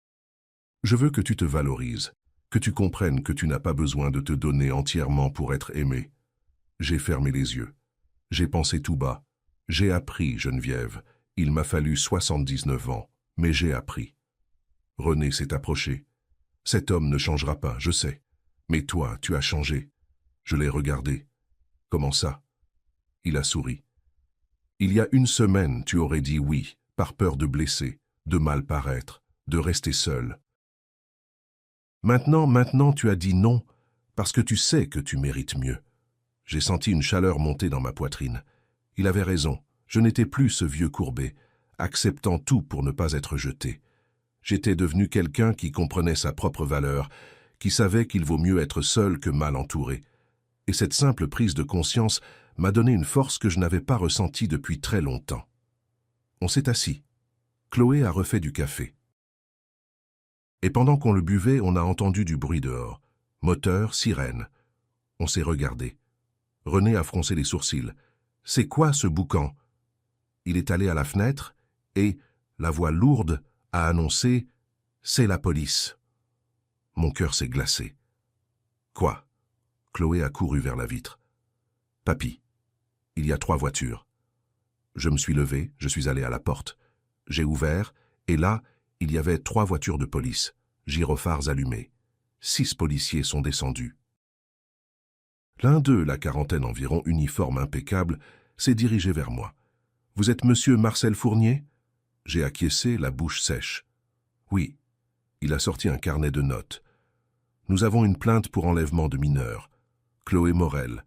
« Je veux que tu te valorises, que tu comprennes que tu n'as pas besoin de te donner entièrement pour être aimé. » J'ai fermé les yeux. J'ai pensé tout bas. J'ai appris, Geneviève. Il m'a fallu 79 ans, mais j'ai appris. René s'est approché. « Cet homme ne changera pas, je sais. Mais toi, tu as changé. » Je l'ai regardé. « Comment ça ?» Il a souri. « Il y a une semaine, tu aurais dit oui, par peur de blesser, de mal paraître, de rester seul. Maintenant, tu as dit non, parce que tu sais que tu mérites mieux. » J'ai senti une chaleur monter dans ma poitrine. Il avait raison, je n'étais plus ce vieux courbé, acceptant tout pour ne pas être jeté. J'étais devenu quelqu'un qui comprenait sa propre valeur, qui savait qu'il vaut mieux être seul que mal entouré. Et cette simple prise de conscience m'a donné une force que je n'avais pas ressentie depuis très longtemps. On s'est assis. Chloé a refait du café. Et pendant qu'on le buvait, on a entendu du bruit dehors. Moteur, sirène. On s'est regardé. René a froncé les sourcils. « C'est quoi ce boucan ?» Il est allé à la fenêtre et, la voix lourde, a annoncé « C'est la police ». Mon cœur s'est glacé. « Quoi ?» Chloé a couru vers la vitre. Papy, il y a 3 voitures. Je me suis levé, je suis allé à la porte. J'ai ouvert, et là, il y avait 3 voitures de police, gyrophares allumés. 6 policiers sont descendus. L'un d'eux, la quarantaine environ, uniforme impeccable, s'est dirigé vers moi. « Vous êtes monsieur Marcel Fournier ?» J'ai acquiescé, la bouche sèche. « Oui. » Il a sorti un carnet de notes. « Nous avons une plainte pour enlèvement de mineurs. Chloé Morel.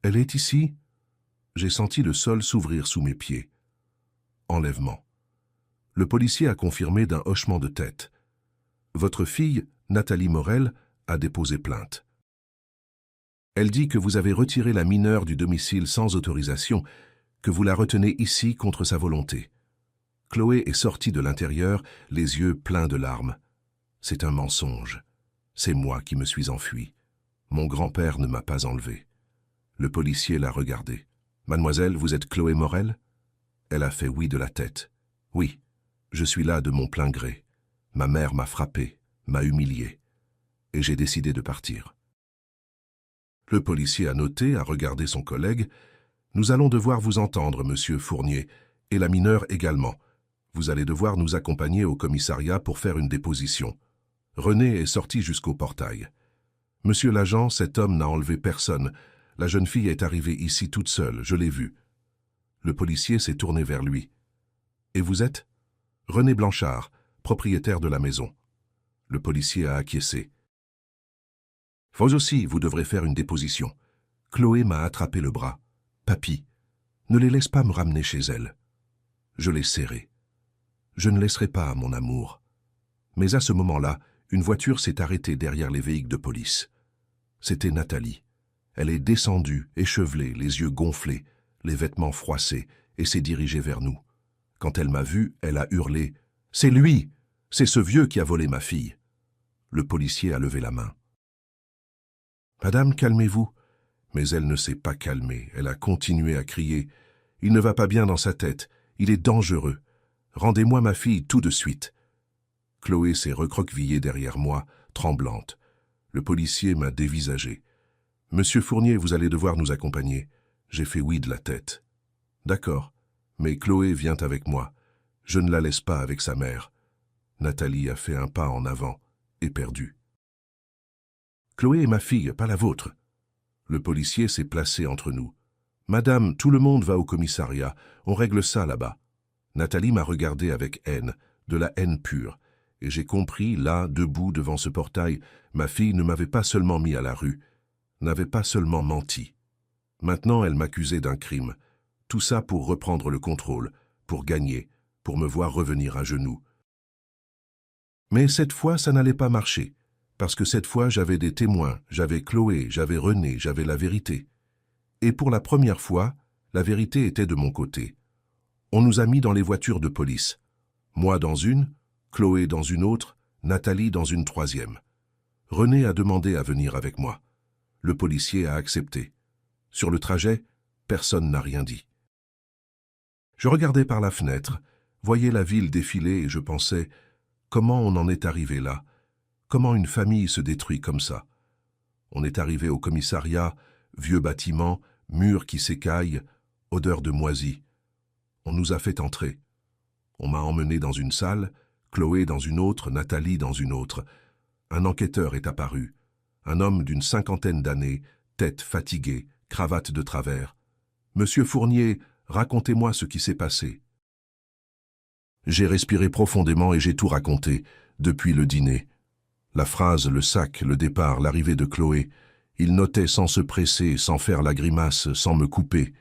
Elle est ici ?» J'ai senti le sol s'ouvrir sous mes pieds. Enlèvement. Le policier a confirmé d'un hochement de tête. « Votre fille, Nathalie Morel, a déposé plainte. Elle dit que vous avez retiré la mineure du domicile sans autorisation, que vous la retenez ici contre sa volonté. » Chloé est sortie de l'intérieur, les yeux pleins de larmes. C'est un mensonge. C'est moi qui me suis enfui. Mon grand-père ne m'a pas enlevé. Le policier l'a regardée. « Mademoiselle, vous êtes Chloé Morel ?» Elle a fait oui de la tête. « Oui, je suis là de mon plein gré. Ma mère m'a frappé, m'a humilié. Et j'ai décidé de partir. » Le policier a noté, a regardé son collègue. « Nous allons devoir vous entendre, monsieur Fournier, et la mineure également. Vous allez devoir nous accompagner au commissariat pour faire une déposition. » René est sorti jusqu'au portail. « Monsieur l'agent, cet homme n'a enlevé personne. La jeune fille est arrivée ici toute seule, je l'ai vue. » Le policier s'est tourné vers lui. « Et vous êtes ?»« René Blanchard, propriétaire de la maison. » Le policier a acquiescé. « Vous aussi, vous devrez faire une déposition. » Chloé m'a attrapé le bras. « Papy, ne les laisse pas me ramener chez elle. » Je l'ai serré. « Je ne laisserai pas, mon amour. » Mais à ce moment-là, une voiture s'est arrêtée derrière les véhicules de police. C'était Nathalie. Elle est descendue, échevelée, les yeux gonflés, les vêtements froissés, et s'est dirigée vers nous. Quand elle m'a vu, elle a hurlé « C'est lui! C'est ce vieux qui a volé ma fille !» Le policier a levé la main. « Madame, calmez-vous. » Mais elle ne s'est pas calmée. Elle a continué à crier « Il ne va pas bien dans sa tête. Il est dangereux. Rendez-moi ma fille tout de suite. » Chloé s'est recroquevillée derrière moi, tremblante. Le policier m'a dévisagé. « Monsieur Fournier, vous allez devoir nous accompagner. » J'ai fait oui de la tête. « D'accord, mais Chloé vient avec moi. Je ne la laisse pas avec sa mère. » Nathalie a fait un pas en avant, éperdue. « Chloé est ma fille, pas la vôtre. » Le policier s'est placé entre nous. « Madame, tout le monde va au commissariat. On règle ça là-bas. » Nathalie m'a regardé avec haine, de la haine pure. Et j'ai compris, là, debout devant ce portail, ma fille ne m'avait pas seulement mis à la rue, n'avait pas seulement menti. Maintenant, elle m'accusait d'un crime. Tout ça pour reprendre le contrôle, pour gagner, pour me voir revenir à genoux. Mais cette fois, ça n'allait pas marcher, parce que cette fois, j'avais des témoins, j'avais Chloé, j'avais René, j'avais la vérité. Et pour la première fois, la vérité était de mon côté. On nous a mis dans les voitures de police. Moi dans une, Chloé dans une autre, Nathalie dans une troisième. René a demandé à venir avec moi. Le policier a accepté. Sur le trajet, personne n'a rien dit. Je regardais par la fenêtre, voyais la ville défiler et je pensais, comment on en est arrivé là? Comment une famille se détruit comme ça? On est arrivé au commissariat, vieux bâtiment, murs qui s'écaillent, odeur de moisi. On nous a fait entrer. On m'a emmené dans une salle, Chloé dans une autre, Nathalie dans une autre. Un enquêteur est apparu. Un homme d'une 50aine d'années, tête fatiguée, cravate de travers. « Monsieur Fournier, racontez-moi ce qui s'est passé. » J'ai respiré profondément et j'ai tout raconté, depuis le dîner. La phrase, le sac, le départ, l'arrivée de Chloé. Il notait sans se presser, sans faire la grimace, sans me couper.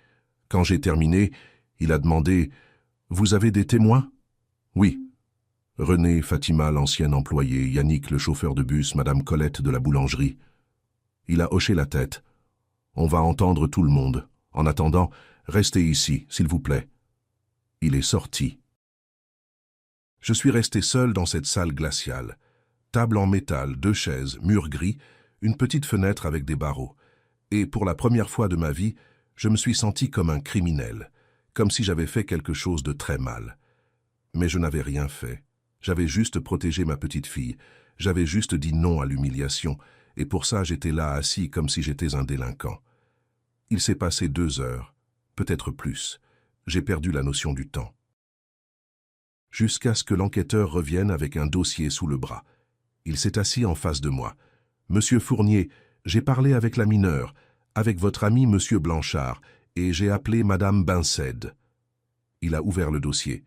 Quand j'ai terminé, il a demandé « Vous avez des témoins ?» « Oui. » René, Fatima, l'ancienne employée, Yannick, le chauffeur de bus, Madame Colette de la boulangerie. Il a hoché la tête. « On va entendre tout le monde. En attendant, restez ici, s'il vous plaît. » Il est sorti. Je suis resté seul dans cette salle glaciale. Table en métal, 2 chaises, mur gris, une petite fenêtre avec des barreaux. Et pour la première fois de ma vie, je me suis senti comme un criminel, comme si j'avais fait quelque chose de très mal. Mais je n'avais rien fait. J'avais juste protégé ma petite fille. J'avais juste dit non à l'humiliation. Et pour ça, j'étais là assis comme si j'étais un délinquant. Il s'est passé 2 heures, peut-être plus. J'ai perdu la notion du temps. Jusqu'à ce que l'enquêteur revienne avec un dossier sous le bras. Il s'est assis en face de moi. « Monsieur Fournier, j'ai parlé avec la mineure, avec votre ami Monsieur Blanchard, et j'ai appelé Madame Bincède. » Il a ouvert le dossier.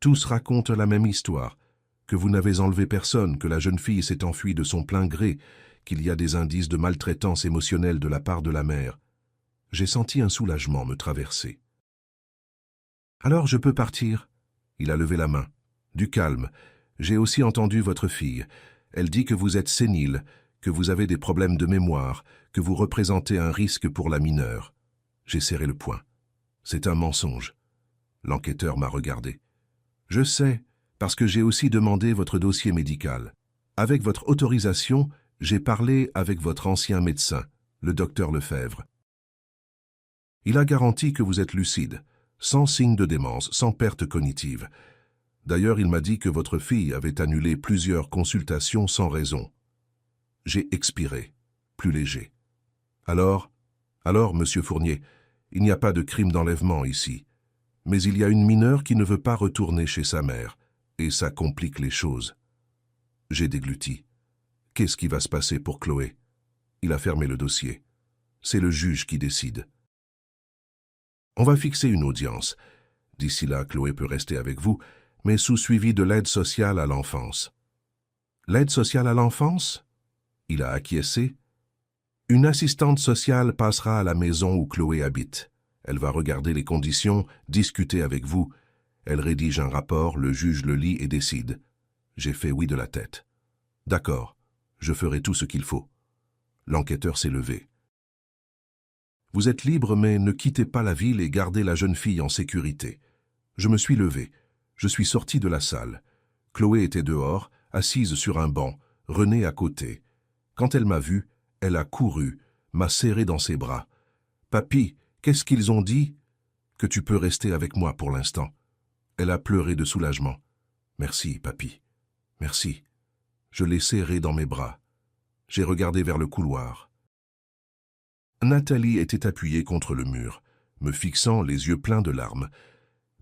Tous racontent la même histoire, que vous n'avez enlevé personne, que la jeune fille s'est enfuie de son plein gré, qu'il y a des indices de maltraitance émotionnelle de la part de la mère. J'ai senti un soulagement me traverser. « Alors je peux partir ?» Il a levé la main. « Du calme. J'ai aussi entendu votre fille. Elle dit que vous êtes sénile, que vous avez des problèmes de mémoire, que vous représentez un risque pour la mineure. » J'ai serré le poing. C'est un mensonge. L'enquêteur m'a regardé. « Je sais, parce que j'ai aussi demandé votre dossier médical. Avec votre autorisation, j'ai parlé avec votre ancien médecin, le docteur Lefebvre. Il a garanti que vous êtes lucide, sans signe de démence, sans perte cognitive. D'ailleurs, il m'a dit que votre fille avait annulé plusieurs consultations sans raison. J'ai expiré, plus léger. Alors, Monsieur Fournier, il n'y a pas de crime d'enlèvement ici. Mais il y a une mineure qui ne veut pas retourner chez sa mère, et ça complique les choses. » J'ai dégluti. Qu'est-ce qui va se passer pour Chloé? Il a fermé le dossier. C'est le juge qui décide. On va fixer une audience. D'ici là, Chloé peut rester avec vous, mais sous suivi de l'aide sociale à l'enfance. L'aide sociale à l'enfance? Il a acquiescé. Une assistante sociale passera à la maison où Chloé habite. Elle va regarder les conditions, discuter avec vous. Elle rédige un rapport, le juge le lit et décide. J'ai fait oui de la tête. D'accord, je ferai tout ce qu'il faut. L'enquêteur s'est levé. Vous êtes libre, mais ne quittez pas la ville et gardez la jeune fille en sécurité. Je me suis levé. Je suis sorti de la salle. Chloé était dehors, assise sur un banc, René à côté. Quand elle m'a vu, elle a couru, m'a serré dans ses bras. « Papy, qu'est-ce qu'ils ont dit ?»« Que tu peux rester avec moi pour l'instant. » Elle a pleuré de soulagement. « Merci, papy. Merci. » Je l'ai serrée dans mes bras. J'ai regardé vers le couloir. Nathalie était appuyée contre le mur, me fixant les yeux pleins de larmes.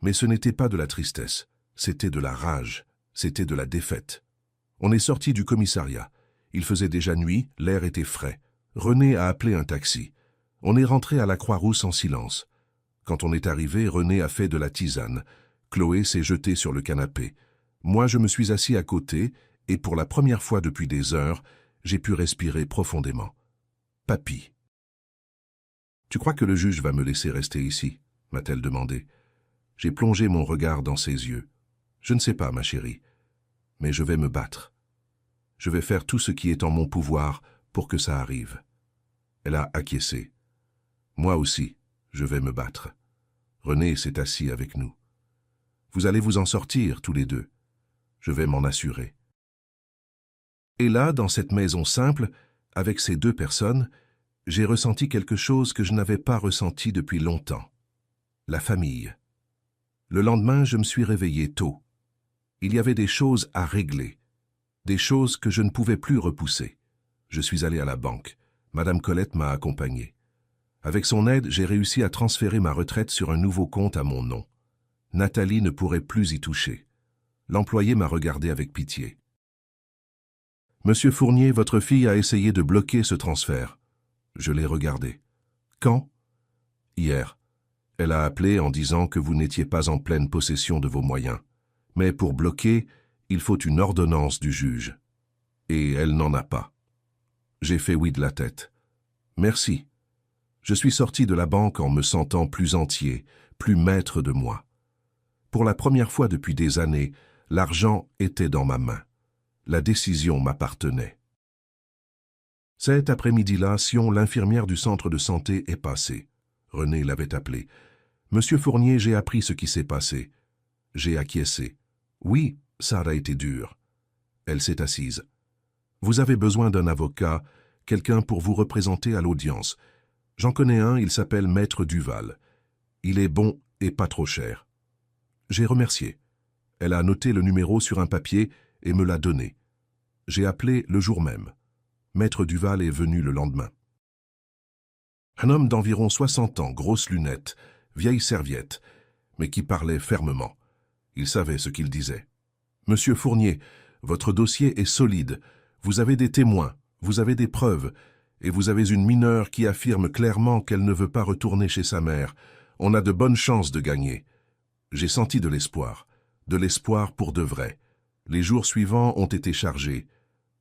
Mais ce n'était pas de la tristesse, c'était de la rage, c'était de la défaite. On est sorti du commissariat. Il faisait déjà nuit, l'air était frais. René a appelé un taxi. On est rentré à la Croix-Rousse en silence. Quand on est arrivé, René a fait de la tisane. Chloé s'est jetée sur le canapé. Moi, je me suis assis à côté, et pour la première fois depuis des heures, j'ai pu respirer profondément. « Papy. »« Tu crois que le juge va me laisser rester ici ?» m'a-t-elle demandé. J'ai plongé mon regard dans ses yeux. « Je ne sais pas, ma chérie, mais je vais me battre. Je vais faire tout ce qui est en mon pouvoir pour que ça arrive. » Elle a acquiescé. « Moi aussi, je vais me battre. » René s'est assis avec nous. « Vous allez vous en sortir, tous les deux. Je vais m'en assurer. » Et là, dans cette maison simple, avec ces 2 personnes, j'ai ressenti quelque chose que je n'avais pas ressenti depuis longtemps. La famille. Le lendemain, je me suis réveillé tôt. Il y avait des choses à régler, des choses que je ne pouvais plus repousser. Je suis allé à la banque. Madame Colette m'a accompagné. Avec son aide, j'ai réussi à transférer ma retraite sur un nouveau compte à mon nom. Nathalie ne pourrait plus y toucher. L'employé m'a regardé avec pitié. « Monsieur Fournier, votre fille a essayé de bloquer ce transfert. » Je l'ai regardé. « Quand ?»« Hier. Elle a appelé en disant que vous n'étiez pas en pleine possession de vos moyens. Mais pour bloquer, il faut une ordonnance du juge. Et elle n'en a pas. » J'ai fait oui de la tête. « Merci. » Je suis sorti de la banque en me sentant plus entier, plus maître de moi. Pour la première fois depuis des années, l'argent était dans ma main. La décision m'appartenait. Cet après-midi-là, Sion, l'infirmière du centre de santé, est passée. René l'avait appelée. « Monsieur Fournier, j'ai appris ce qui s'est passé. » J'ai acquiescé. « Oui, ça a été dur. » Elle s'est assise. « Vous avez besoin d'un avocat, quelqu'un pour vous représenter à l'audience. J'en connais un, il s'appelle Maître Duval. Il est bon et pas trop cher. » J'ai remercié. Elle a noté le numéro sur un papier et me l'a donné. J'ai appelé le jour même. Maître Duval est venu le lendemain. Un homme d'environ 60 ans, grosses lunettes, vieille serviette, mais qui parlait fermement. Il savait ce qu'il disait. « Monsieur Fournier, votre dossier est solide. Vous avez des témoins, vous avez des preuves, et vous avez une mineure qui affirme clairement qu'elle ne veut pas retourner chez sa mère. On a de bonnes chances de gagner. » J'ai senti de l'espoir pour de vrai. Les jours suivants ont été chargés.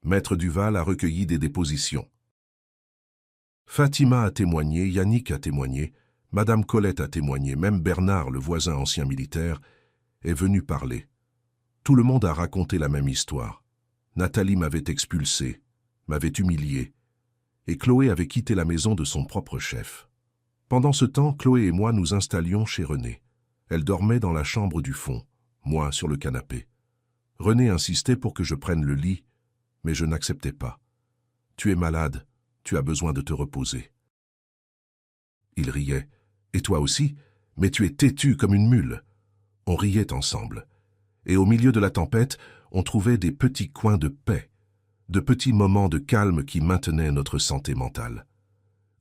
Maître Duval a recueilli des dépositions. Fatima a témoigné, Yannick a témoigné, Madame Colette a témoigné, même Bernard, le voisin ancien militaire, est venu parler. Tout le monde a raconté la même histoire. Nathalie m'avait expulsé, m'avait humilié, et Chloé avait quitté la maison de son propre chef. Pendant ce temps, Chloé et moi nous installions chez René. Elle dormait dans la chambre du fond, moi sur le canapé. René insistait pour que je prenne le lit, mais je n'acceptais pas. « Tu es malade, tu as besoin de te reposer. » Il riait. « Et toi aussi? Mais tu es têtu comme une mule. » On riait ensemble. Et au milieu de la tempête, on trouvait des petits coins de paix, de petits moments de calme qui maintenaient notre santé mentale.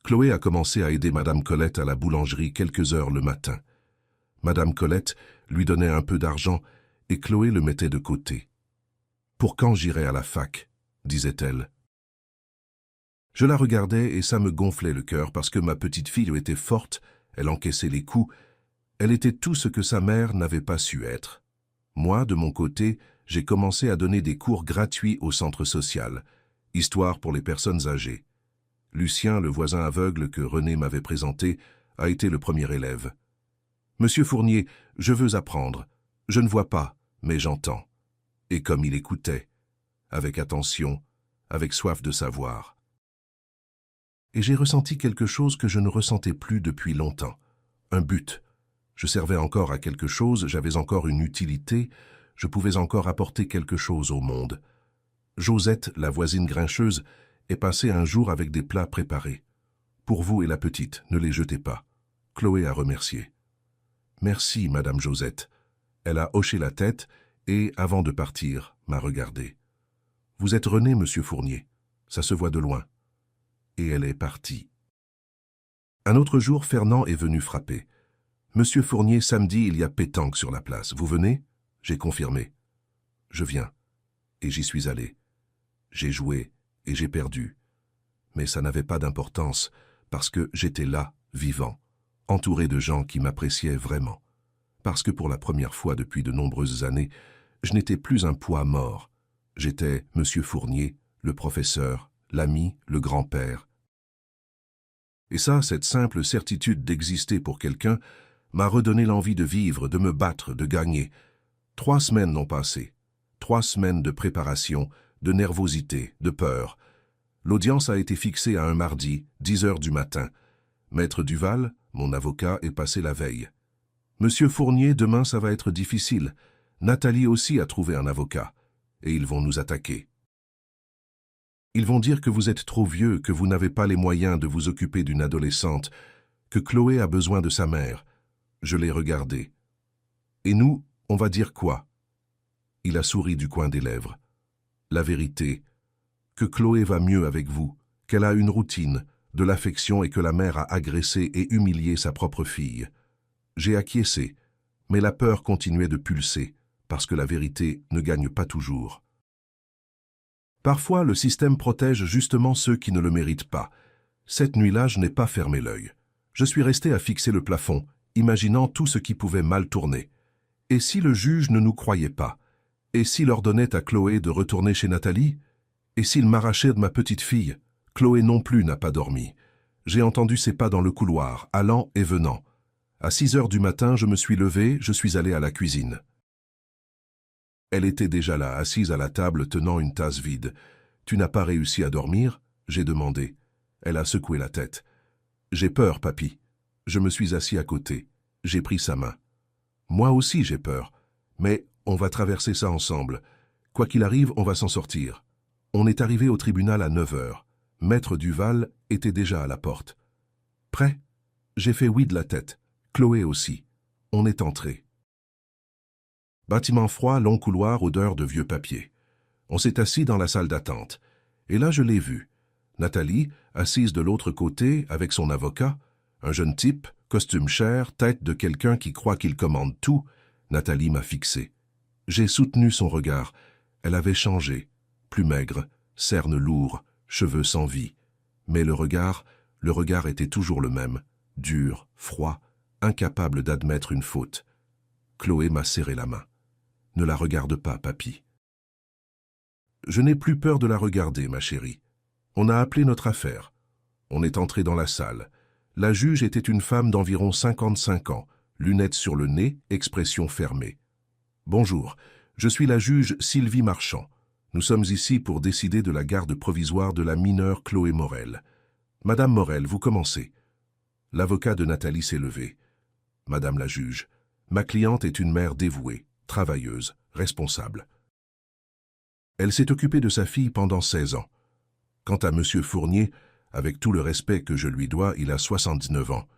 Chloé a commencé à aider Madame Colette à la boulangerie quelques heures le matin. Madame Colette lui donnait un peu d'argent et Chloé le mettait de côté. « Pour quand j'irai à la fac ?» disait-elle. Je la regardais et ça me gonflait le cœur parce que ma petite fille était forte, elle encaissait les coups, elle était tout ce que sa mère n'avait pas su être. Moi, de mon côté, j'ai commencé à donner des cours gratuits au centre social, histoire pour les personnes âgées. Lucien, le voisin aveugle que René m'avait présenté, a été le premier élève. « Monsieur Fournier, je veux apprendre. Je ne vois pas, mais j'entends. » Et comme il écoutait, avec attention, avec soif de savoir. Et j'ai ressenti quelque chose que je ne ressentais plus depuis longtemps. Un but. Je servais encore à quelque chose, j'avais encore une utilité, je pouvais encore apporter quelque chose au monde. Josette, la voisine grincheuse, est passée un jour avec des plats préparés. « Pour vous et la petite, ne les jetez pas. » Chloé a remercié. « Merci, Madame Josette. » Elle a hoché la tête et, avant de partir, m'a regardé. « Vous êtes René, Monsieur Fournier. Ça se voit de loin. » Et elle est partie. Un autre jour, Fernand est venu frapper. « Monsieur Fournier, samedi, il y a pétanque sur la place. Vous venez ?» J'ai confirmé. « Je viens. » Et j'y suis allé. J'ai joué et j'ai perdu. Mais ça n'avait pas d'importance parce que j'étais là, vivant, entouré de gens qui m'appréciaient vraiment. Parce que pour la première fois depuis de nombreuses années, je n'étais plus un poids mort. J'étais Monsieur Fournier, le professeur, l'ami, le grand-père. Et ça, cette simple certitude d'exister pour quelqu'un, m'a redonné l'envie de vivre, de me battre, de gagner. 3 semaines n'ont passé. 3 semaines de préparation, de nervosité, de peur. L'audience a été fixée à un mardi, 10 heures du matin. Maître Duval, mon avocat, est passé la veille. « Monsieur Fournier, demain ça va être difficile. Nathalie aussi a trouvé un avocat. Et ils vont nous attaquer. Ils vont dire que vous êtes trop vieux, que vous n'avez pas les moyens de vous occuper d'une adolescente, que Chloé a besoin de sa mère. » Je l'ai regardé. « Et nous, on va dire quoi ?» Il a souri du coin des lèvres. « La vérité, que Chloé va mieux avec vous, qu'elle a une routine, de l'affection et que la mère a agressé et humilié sa propre fille. » J'ai acquiescé, mais la peur continuait de pulser, parce que la vérité ne gagne pas toujours. Parfois, le système protège justement ceux qui ne le méritent pas. Cette nuit-là, je n'ai pas fermé l'œil. Je suis resté à fixer le plafond, imaginant tout ce qui pouvait mal tourner. Et si le juge ne nous croyait pas? Et s'il ordonnait à Chloé de retourner chez Nathalie? Et s'il m'arrachait de ma petite fille? Chloé non plus n'a pas dormi. J'ai entendu ses pas dans le couloir, allant et venant. À 6 heures du matin, je me suis levé, je suis allé à la cuisine. Elle était déjà là, assise à la table, tenant une tasse vide. « Tu n'as pas réussi à dormir ?» j'ai demandé. Elle a secoué la tête. « J'ai peur, papy. » Je me suis assis à côté. J'ai pris sa main. « Moi aussi j'ai peur. Mais on va traverser ça ensemble. Quoi qu'il arrive, on va s'en sortir. » On est arrivé au tribunal à 9 heures. Maître Duval était déjà à la porte. « Prêt ?» J'ai fait oui de la tête. Chloé aussi. On est entré. Bâtiment froid, long couloir, odeur de vieux papier. On s'est assis dans la salle d'attente. Et là, je l'ai vu. Nathalie, assise de l'autre côté avec son avocat, un jeune type, costume cher, tête de quelqu'un qui croit qu'il commande tout, Nathalie m'a fixé. J'ai soutenu son regard. Elle avait changé, plus maigre, cernes lourds, cheveux sans vie. Mais le regard était toujours le même, dur, froid, incapable d'admettre une faute. Chloé m'a serré la main. Ne la regarde pas, papy. Je n'ai plus peur de la regarder, ma chérie. On a appelé notre affaire. On est entré dans la salle. La juge était une femme d'environ 55 ans, lunettes sur le nez, expression fermée. « Bonjour, je suis la juge Sylvie Marchand. Nous sommes ici pour décider de la garde provisoire de la mineure Chloé Morel. Madame Morel, vous commencez. » L'avocat de Nathalie s'est levé. « Madame la juge, ma cliente est une mère dévouée, travailleuse, responsable. Elle s'est occupée de sa fille pendant 16 ans. Quant à Monsieur Fournier, avec tout le respect que je lui dois, il a 79 ans.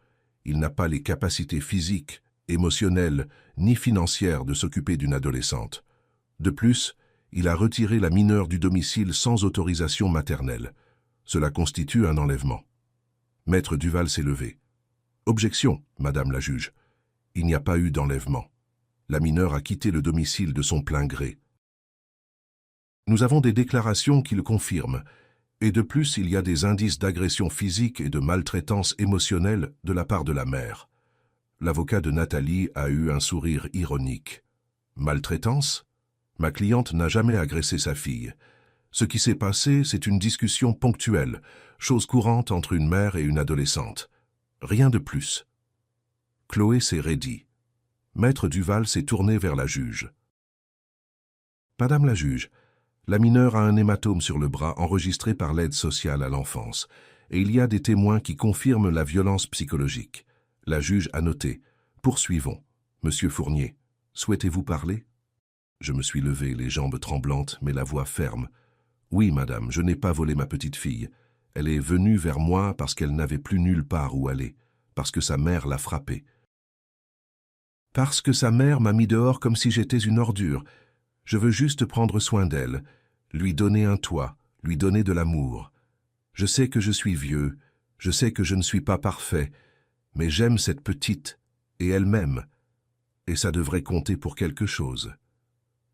Il n'a pas les capacités physiques, émotionnelles, ni financières de s'occuper d'une adolescente. De plus, il a retiré la mineure du domicile sans autorisation maternelle. Cela constitue un enlèvement. » Maître Duval s'est levé. « Objection, Madame la juge. Il n'y a pas eu d'enlèvement. La mineure a quitté le domicile de son plein gré. Nous avons des déclarations qui le confirment, et de plus il y a des indices d'agression physique et de maltraitance émotionnelle de la part de la mère. » L'avocat de Nathalie a eu un sourire ironique. « Maltraitance ? Ma cliente n'a jamais agressé sa fille. Ce qui s'est passé, c'est une discussion ponctuelle, chose courante entre une mère et une adolescente. Rien de plus. » Chloé s'est raidie. Maître Duval s'est tourné vers la juge. « Madame la juge, la mineure a un hématome sur le bras enregistré par l'aide sociale à l'enfance, et il y a des témoins qui confirment la violence psychologique. La juge a noté. Poursuivons. Monsieur Fournier, souhaitez-vous parler ? » Je me suis levé, les jambes tremblantes, mais la voix ferme. « Oui, madame, je n'ai pas volé ma petite fille. Elle est venue vers moi parce qu'elle n'avait plus nulle part où aller, parce que sa mère l'a frappée. Parce que sa mère m'a mis dehors comme si j'étais une ordure. Je veux juste prendre soin d'elle, lui donner un toit, lui donner de l'amour. Je sais que je suis vieux, je sais que je ne suis pas parfait, mais j'aime cette petite, et elle m'aime, et ça devrait compter pour quelque chose. »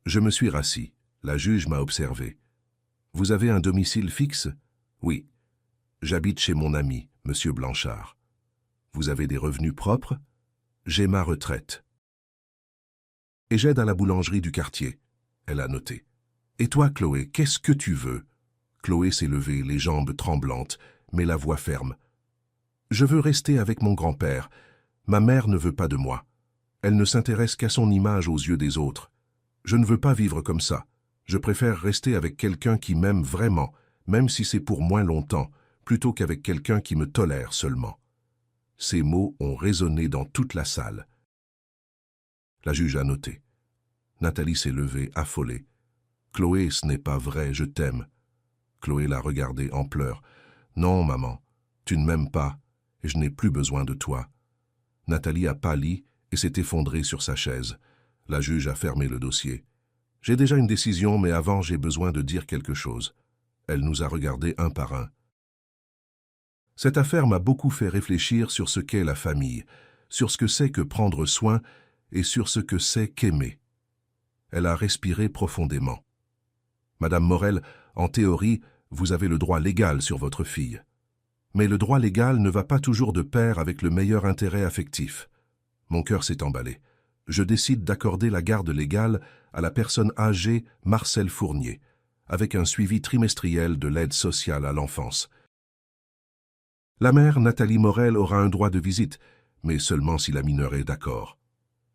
Je me suis rassis. La juge m'a observé. « Vous avez un domicile fixe ? » ?»« Oui. J'habite chez mon ami, Monsieur Blanchard. »« Vous avez des revenus propres ? » ?»« J'ai ma retraite. »« Et j'aide à la boulangerie du quartier. » Elle a noté. « Et toi, Chloé, qu'est-ce que tu veux ?» Chloé s'est levée, les jambes tremblantes, mais la voix ferme. « Je veux rester avec mon grand-père. Ma mère ne veut pas de moi. Elle ne s'intéresse qu'à son image aux yeux des autres. Je ne veux pas vivre comme ça. Je préfère rester avec quelqu'un qui m'aime vraiment, même si c'est pour moins longtemps, plutôt qu'avec quelqu'un qui me tolère seulement. » Ces mots ont résonné dans toute la salle. La juge a noté. Nathalie s'est levée, affolée. « Chloé, ce n'est pas vrai, je t'aime. » Chloé l'a regardée en pleurs. « Non, maman, tu ne m'aimes pas, et je n'ai plus besoin de toi. » Nathalie a pâli et s'est effondrée sur sa chaise. La juge a fermé le dossier. « J'ai déjà une décision, mais avant j'ai besoin de dire quelque chose. » Elle nous a regardés un par un. Cette affaire m'a beaucoup fait réfléchir sur ce qu'est la famille, sur ce que c'est que prendre soin et sur ce que c'est qu'aimer. Elle a respiré profondément. « Madame Morel, en théorie, vous avez le droit légal sur votre fille. Mais le droit légal ne va pas toujours de pair avec le meilleur intérêt affectif. » Mon cœur s'est emballé. Je décide d'accorder la garde légale à la personne âgée Marcel Fournier, avec un suivi trimestriel de l'aide sociale à l'enfance. La mère, Nathalie Morel, aura un droit de visite, mais seulement si la mineure est d'accord.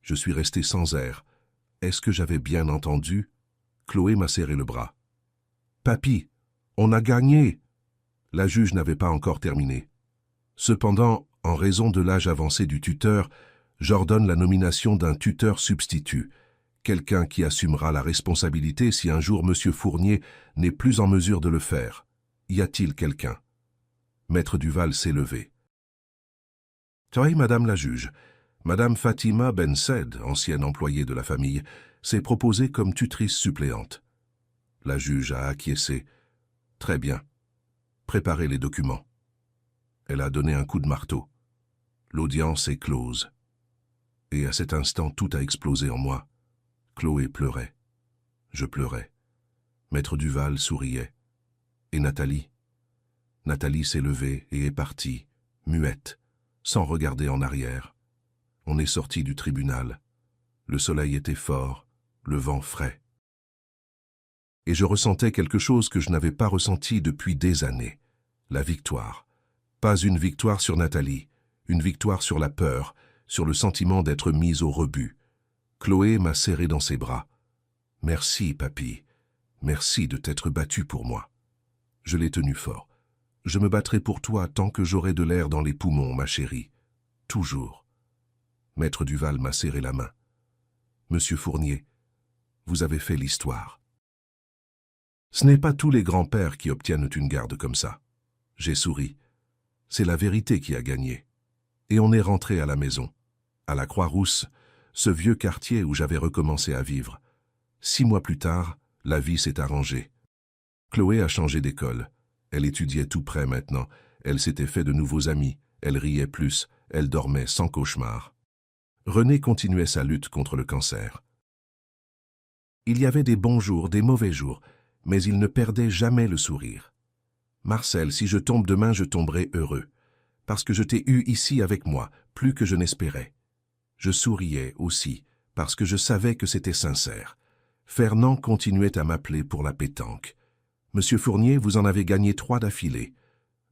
Je suis resté sans air. Est-ce que j'avais bien entendu ? Chloé m'a serré le bras. « Papy, on a gagné !» La juge n'avait pas encore terminé. Cependant, en raison de l'âge avancé du tuteur, j'ordonne la nomination d'un tuteur substitut, quelqu'un qui assumera la responsabilité si un jour M. Fournier n'est plus en mesure de le faire. Y a-t-il quelqu'un ? Maître Duval s'est levé. « Oui, Madame la juge, Madame Fatima Ben Said, ancienne employée de la famille, s'est proposée comme tutrice suppléante. » La juge a acquiescé. « Très bien. Préparez les documents. Elle a donné un coup de marteau. L'audience est close. Et à cet instant, tout a explosé en moi. Chloé pleurait. Je pleurais. Maître Duval souriait. Et Nathalie? Nathalie s'est levée et est partie, muette, sans regarder en arrière. On est sorti du tribunal. Le soleil était fort, le vent frais. Et je ressentais quelque chose que je n'avais pas ressenti depuis des années. La victoire. Pas une victoire sur Nathalie, une victoire sur la peur, sur le sentiment d'être mise au rebut. Chloé m'a serré dans ses bras. « Merci, papy. Merci de t'être battu pour moi. » Je l'ai tenu fort. « Je me battrai pour toi tant que j'aurai de l'air dans les poumons, ma chérie. Toujours. » Maître Duval m'a serré la main. « Monsieur Fournier, vous avez fait l'histoire. » Ce n'est pas tous les grands-pères qui obtiennent une garde comme ça. J'ai souri. C'est la vérité qui a gagné. Et on est rentré à la maison, à la Croix-Rousse, ce vieux quartier où j'avais recommencé à vivre. 6 mois plus tard, la vie s'est arrangée. Chloé a changé d'école. Elle étudiait tout près maintenant. Elle s'était fait de nouveaux amis. Elle riait plus. Elle dormait sans cauchemar. René continuait sa lutte contre le cancer. Il y avait des bons jours, des mauvais jours, mais il ne perdait jamais le sourire. « Marcel, si je tombe demain, je tomberai heureux, parce que je t'ai eu ici avec moi, plus que je n'espérais. » Je souriais aussi, parce que je savais que c'était sincère. Fernand continuait à m'appeler pour la pétanque. « Monsieur Fournier, vous en avez gagné 3 d'affilée.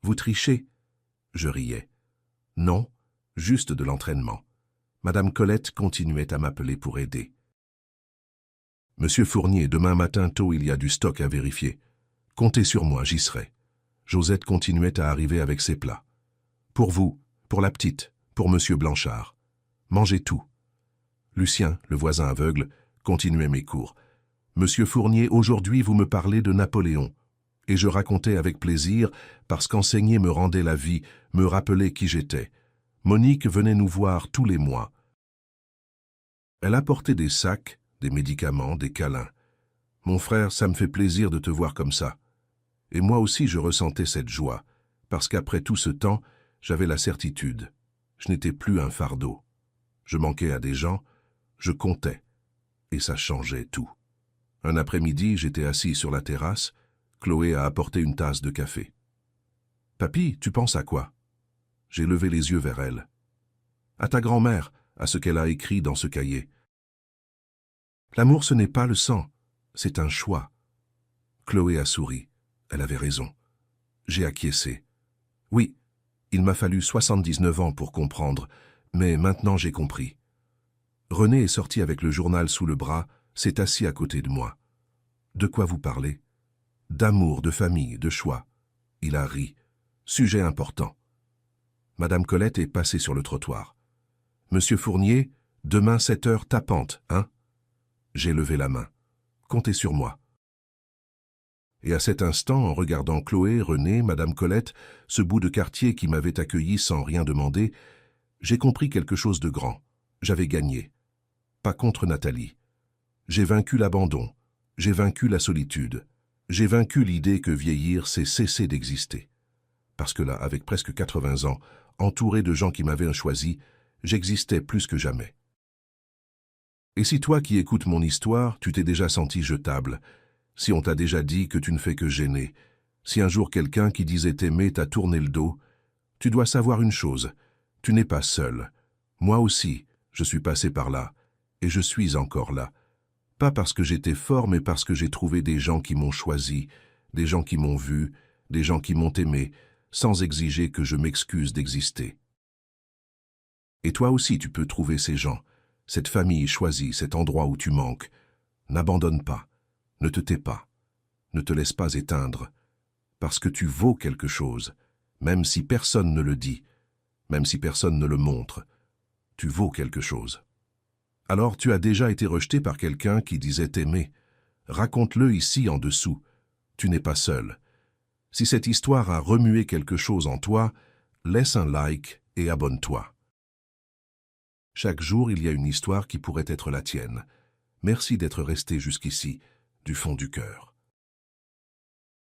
Vous trichez ?» Je riais. « Non, juste de l'entraînement. » Madame Colette continuait à m'appeler pour aider. « Monsieur Fournier, demain matin tôt, il y a du stock à vérifier. Comptez sur moi, j'y serai. » Josette continuait à arriver avec ses plats. « Pour vous, pour la petite, pour Monsieur Blanchard. Mangez tout. » Lucien, le voisin aveugle, continuait mes cours. « Monsieur Fournier, aujourd'hui vous me parlez de Napoléon. » Et je racontais avec plaisir, parce qu'enseigner me rendait la vie, me rappelait qui j'étais. Monique venait nous voir tous les mois. Elle apportait des sacs, des médicaments, des câlins. « Mon frère, ça me fait plaisir de te voir comme ça. » Et moi aussi je ressentais cette joie, parce qu'après tout ce temps, j'avais la certitude. Je n'étais plus un fardeau. Je manquais à des gens, je comptais, et ça changeait tout. Un après-midi, j'étais assis sur la terrasse, Chloé a apporté une tasse de café. « Papy, tu penses à quoi ?» J'ai levé les yeux vers elle. « À ta grand-mère, à ce qu'elle a écrit dans ce cahier. L'amour, ce n'est pas le sang, c'est un choix. » Chloé a souri. Elle avait raison. J'ai acquiescé. Oui, il m'a fallu 79 ans pour comprendre, mais maintenant j'ai compris. René est sorti avec le journal sous le bras, s'est assis à côté de moi. De quoi vous parlez? D'amour, de famille, de choix. Il a ri. Sujet important. Madame Colette est passée sur le trottoir. Monsieur Fournier, demain 7 heures tapante, hein? J'ai levé la main. Comptez sur moi. Et à cet instant, en regardant Chloé, René, Madame Colette, ce bout de quartier qui m'avait accueilli sans rien demander, j'ai compris quelque chose de grand. J'avais gagné. Pas contre Nathalie. J'ai vaincu l'abandon. J'ai vaincu la solitude. J'ai vaincu l'idée que vieillir, c'est cesser d'exister. Parce que là, avec presque 80 ans, entouré de gens qui m'avaient choisi, j'existais plus que jamais. Et si toi qui écoutes mon histoire, tu t'es déjà senti jetable, si on t'a déjà dit que tu ne fais que gêner, si un jour quelqu'un qui disait t'aimer t'a tourné le dos, tu dois savoir une chose, tu n'es pas seul. Moi aussi, je suis passé par là, et je suis encore là. Pas parce que j'étais fort, mais parce que j'ai trouvé des gens qui m'ont choisi, des gens qui m'ont vu, des gens qui m'ont aimé, sans exiger que je m'excuse d'exister. Et toi aussi tu peux trouver ces gens, cette famille choisie, cet endroit où tu manques. N'abandonne pas, ne te tais pas, ne te laisse pas éteindre, parce que tu vaux quelque chose, même si personne ne le dit, même si personne ne le montre, tu vaux quelque chose. Alors tu as déjà été rejeté par quelqu'un qui disait t'aimer. Raconte-le ici en dessous, tu n'es pas seul. Si cette histoire a remué quelque chose en toi, laisse un like et abonne-toi. Chaque jour, il y a une histoire qui pourrait être la tienne. Merci d'être resté jusqu'ici, du fond du cœur.